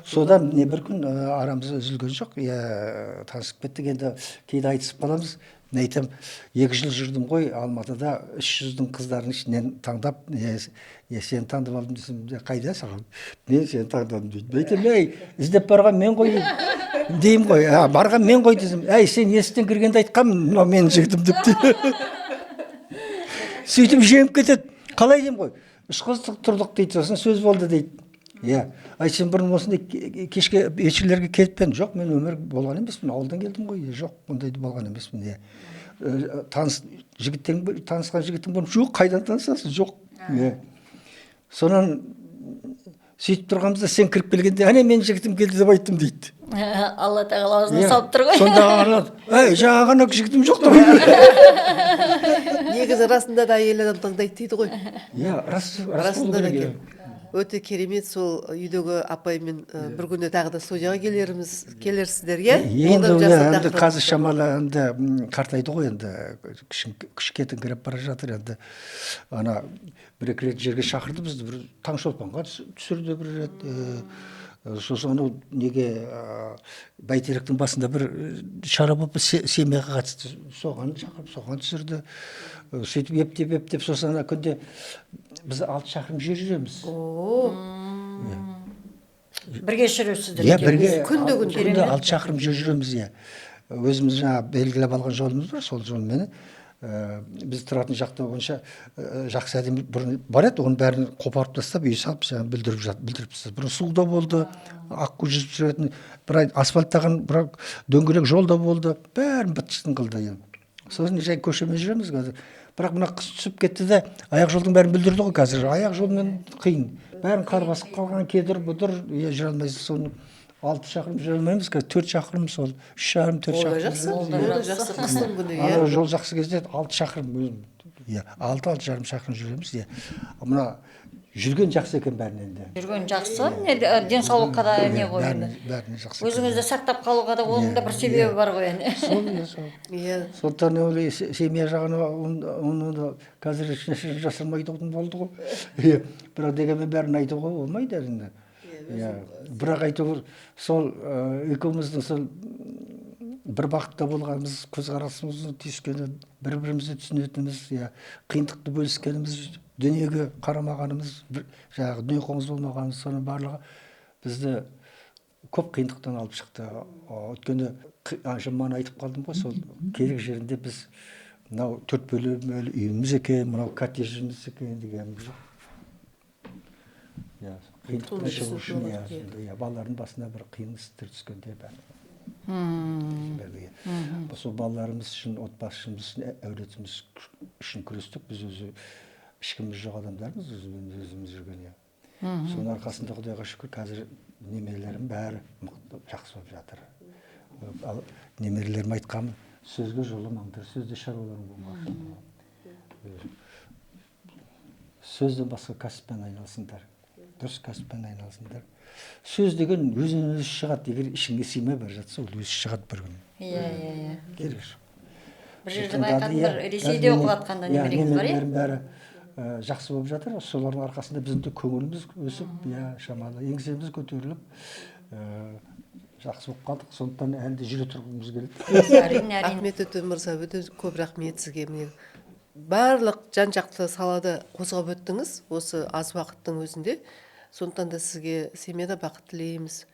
Содан бір күн арамыз үзілген жоқ. Танысып кеттік, енді кейде айтысып қаламыз. Мен айтам, 2 жыл жүрдім ғой Алматыда, 300-дің қыздарын ішінен таңдап, сені таңдап алдым десем, қайда саған? Мен сені таңдадым дейді. Айтам, іздеп барған мен ғой деймін ғой, барған мен ғой десем, сен есіктен кіргенде айтқанмын, менің жігітім деп дейді. Сөйтіп жеңіп кетеді. Қалай деймін ғой? 3 қыз тұрдық дейді, сосын сөз болды дейді. Сен бұрын осындай кешке вечерлерге келіп пен? Жоқ, мен өмір болған емеспін, ауылдан келдім ғой. Жоқ, ондайды болған емеспін. Танысқан жігіттің бұрын, жоқ, қайдан танысасың? Жоқ. Сонан сөйтіп тұрғанымызда сен кіріп келгенде, мен жігітім келді деп айттым дейді. Алла тағала аузына салып тұр ғой. Сонда жаңағы жігітім жоқ та ғой. Негізі расында да әйел адам таңдайды дейді ғой. Расында да керек. Өте керемет, сол үйдегі апаймен бір күнде тағы да студияға келерсіздер, Енді қазір шамалы қартайды ғой, енді күшкетін кіріп бара жатыр, енді бір-екі рет жерге шақырды бізді, бір Таңшолпанға түсірді бір рет. Сосын неге бәйтеректің басында бір шара болып семьяға қатысты, соған шақырып, соған түсірді. Сөйтіп ептеп, сосын күнде біз 6 шақырым жер жүреміз. Бірге жүресіздер. Күнде 6 шақырым жер жүреміз. өзіміз жаңа белгілеп алған жолымыз бар, сол жолмен біз тұратын жақта бойынша жақсы әдемі бұрын бар еді, оның бәрін қопарып тастап үй салып бүлдіріп тастады. Бұрын су да болды, аққу жүзіп жүретін, бір асфальттаған бір дөңгелек жол да болды, бәрін быт-шытын қылды енді. Сосын жай көшемен жүреміз қазір. Бірақ мына қыс түсіп кетті де, аяқ жолдың бәрін бүлдірді ғой қазір. Аяқ жолмен қиын. Бәрін қар басып қалған, кедір бұдыр, жүре алмайсыз. Соны 6 шақырым жүре алмаймыз, қазір 4 шақырым, сол 3,5-4 шақырым. Ол да жақсы қыстың күні, Ана жол жақсы кезде 6 шақырым өзім. Иә, 6-6,5 шақырым жүреміз, иә. Мына жүрген жақсы екен бәрінен де. Жүрген жақсы, денсаулыққа да не ғой енді. Бәріне жақсы. Өзіңізді сақтап қалуға да оның да бір себебі бар ғой енді. Сол, сол. Иә. Сондықтан ол семья жағына оны қазір ешнәрсе жасамайды болды ғой. Иә, бірақ дегенмен бәрін айтуға болмайды әрине. Иә, бірақ айту сол екеуміздің сол бір бақытта болғанымыз, көзқарасымыздың түйіскені, бір-бірімізді түсінетініміз, иә, қиындықты бөліскеніміз, дүниеге қарамағанымыз, жаңағы дүние қоңыз болмағанымыз, соның барлығы бізді көп қиындықтан алып шықты. Өйткені жаңа айтып қалдым ғой, сол керек жерінде біз мынау 4 бөлмелі үйіміз екен, мынау коттеджіміз екен дегеніміз жоқ. Иә, қиындықтан шығу үшін, иә, балалардың басына бір қиын істер түскенде бәрі. Сол балаларымыз үшін, отбасымыз үшін, әулетіміз үшін күрестік. Біз өзі ешкіміміз жоқ адамдармыз, өзіміз жүрген. Соның арқасында Құдайға шүкір, қазір немерелерім бәрі жақсы болып жатыр. Ал немерелерім айтқаны, сөзге жоламаңдар, сөзде шаруаларың болмасын. Сөзден басқа кәсіппен айналысыңдар, дұрыс кәсіппен айналысыңдар. Сөз деген өзінен өзі шығады, егер ішіңе сыймай бара жатса, ол өзі шығады бір күні. Иә. Керек жоқ. Бір жерде байқадым, бір Ресейде оқып жатқанда немереңіз бар, иә? Немерелерім бәрі жақсы болып жатыр. Солардың арқасында біздің де көңіліміз өсіп, шамалы еңсеміз көтеріліп, жақсы болып қалдық. Сондықтан әлі де жүре тұрғымыз келеді. Әрине. Ахмет Өтен мырза, өте көп рахмет сізге. Барлық жан-жақты салада қозғап өттіңіз осы аз уақыттың өзінде. Сондықтан да сізге семьяда бақыт тілейміз.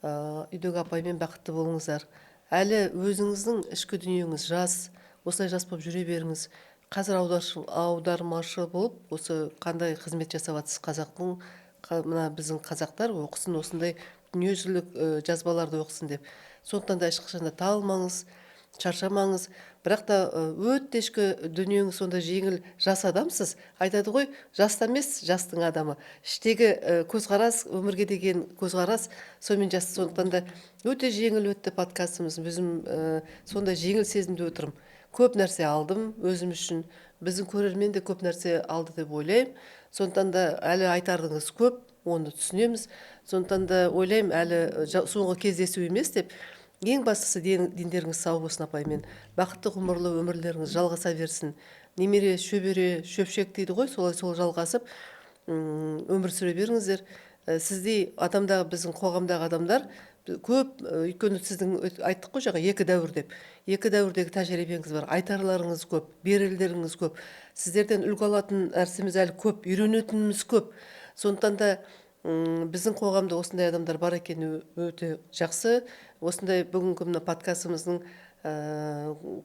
Үйдегі апаймен бақытты болыңыздар. Әлі өзіңіздің ішкі дүниеңіз жас, осылай жас болып жүре беріңіз. Қазір аудармашы болып, осы қандай қызмет жасап жатсыз қазақтың, мына біздің қазақтар оқысын, осындай дүниежүзілік жазбаларды оқысын деп. Сондықтан да ешқашан да талмаңыз, шаршамаңыз. Бірақ та өте ішкі дүниеңіз сонда жеңіл, жас адамсыз. Айтады ғой, жаста емес, жастың адамы. Іштегі көзқарас, өмірге деген көзқарас, сонымен жас. Сондықтан да өте жеңіл өтті подкастымыз. Өзім сонда жеңіл сезімде отырмын. Көп нәрсе алдым өзім үшін. Біздің көрермен де көп нәрсе алды деп ойлаймын. Сондықтан да әлі айтарыңыз көп, оны түсінеміз. Сондықтан да ойлаймын, әлі соңғы кездесу емес деп. Ең бастысы дендеріңіз сау болсын апаймен. Бақытты ғұмырлы өмірлеріңіз жалғаса берсін. Немере, шөбере, шөпшек дейді ғой, солай сол жалғасып өмір сүре беріңіздер. Сіздей адамдағы, біздің қоғамдағы адамдар көп, өйткені сіздің айттық қой жаңа 2 дәуір деп. 2 дәуірдегі тәжірибеңіз бар, айтарларыңыз көп, берілдеріңіз көп. Сіздерден үлгі алатын нәрсеміз әлі көп, үйренетініміз көп. Сондықтан да біздің қоғамда осындай адамдар бар екені өте жақсы. Осындай бүгінгі мына подкастымыздың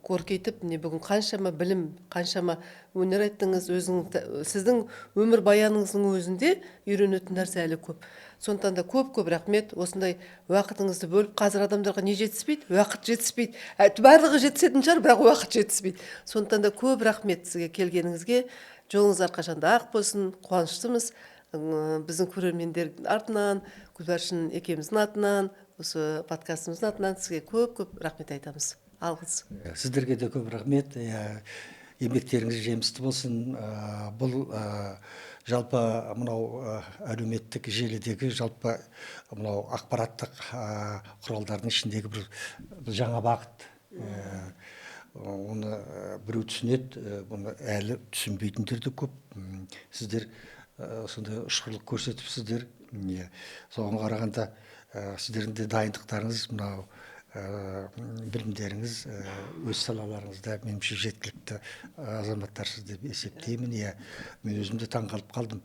көркейтіп, бүгін қаншама білім, қаншама өнер айттыңыз, сіздің өмір баяныңыздың өзінде үйренетін нәрсе әлі көп. Сондықтан да көп рахмет. Осындай уақытыңызды бөліп, қазір адамдарға не жетіспейді? Уақыт жетіспейді. Барлығы жетісетін шығар, бірақ уақыт жетіспейді. Сондықтан да көп рахмет сізге келгеніңізге. Жолыңыз әрқашанда ақ болсын, қуаныштымыз. Біздің көрермендер атынан, Гүлбаршын екеуміздің атынан, осы подкастымыздың атынан сізге көп рахмет айтамыз. Алғыс. Сіздерге де көп рахмет. Еңбектеріңіз жемісті болсын. Бұл жалпы мынау әлеуметтік желідегі жалпы мынау ақпараттық құралдардың ішіндегі бір жаңа бағыт. Оны біреу түсінеді, бұны әлі түсінбейтіндер де көп. Сіздер сондай ұшқырлық көрсетіпсіздер. Соған қарағанда сіздердің де дайындықтарыңыз, мынау білімдеріңіз өз салаларыңызда меніңше жеткілікті азаматтарсыз деп есептеймін. Мен өзім де таңғалып қалдым.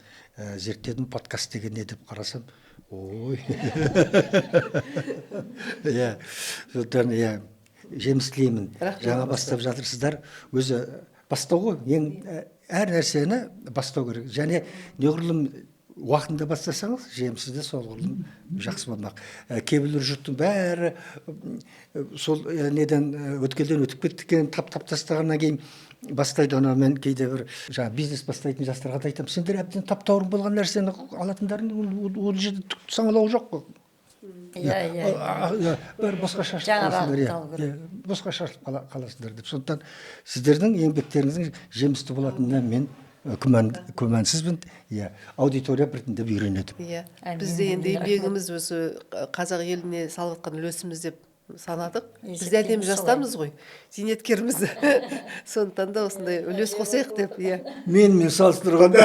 Зерттедім, подкаст деген не деп қарасам, ой. жеміс тілеймін. Рахмет. Жаңа бастап жатырсыздар. Өзі бастау ғой. Әр нәрсені бастау керек. Және неғұрлым уақытында бастасаңыз, жемісі де соғұрлым жақсы болмақ. Кейбіреулер жұрттың бәрі сол неден өткелден өтіп кеткен тап тастағаннан кейін бастайды. Оны мен кейде бір жаңа бизнес бастайтын жастарға да айтамын, сендер әбден таптаурын болған нәрсені алатындарың ол жерде түк саңылау жоқ қой. Бәрі босқа шашылып қаласыңдар, босқа шашылып қаласыңдар деп. Сондықтан сіздердің еңбектеріңіздің жемісті болатынына мен күмәнсізбін. Аудитория біртіндеп үйренеді. Бізде енді еңбегіміз осы қазақ еліне салып жатқан үлесіміз деп санадық. Біз де әдемі жастамыз ғой, зейнеткерміз. Сондықтан да осындай үлес қосайық деп. Мен салыстырғанда.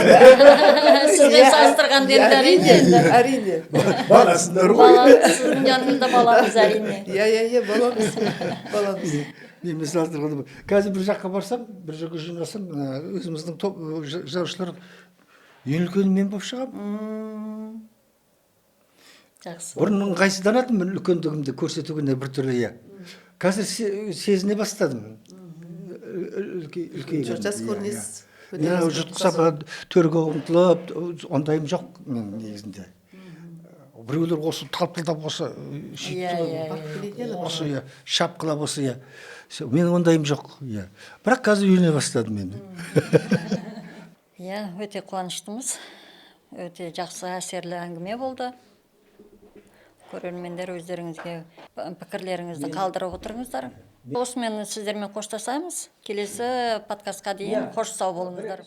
Сізбен салыстырғанда енді әрине. Баласындар ғой. Сіздің жанында баламыз әрине. Баламыз. Мен салыстырғанда. Қазір бір жаққа барсам, бір жерге жиналсам, өзіміздің жазушылар ең үлкені мен болып шығамын. Жақсы. Бұрын ыңғайсызданатынмын, мен үлкендігімді көрсетуге біртүрлі. Қазір сезіне бастадым. Жас көрінесіз. Жұтқысап, төрге ұмтылып, ондайым жоқ мен негізінде. Біреулер осы талпылдап осы шапқылап осы. Мен ондайым жоқ. Бірақ қазір үйрене бастадым мен. Өте қуаныштымыз. Өте жақсы әсерлі әңгіме болды. Көрермендер өздеріңізге пікірлеріңізді қалдырып отырыңыздар. Осымен сіздермен қоштасамыз. Келесі подкастқа дейін қош сау болыңыздар.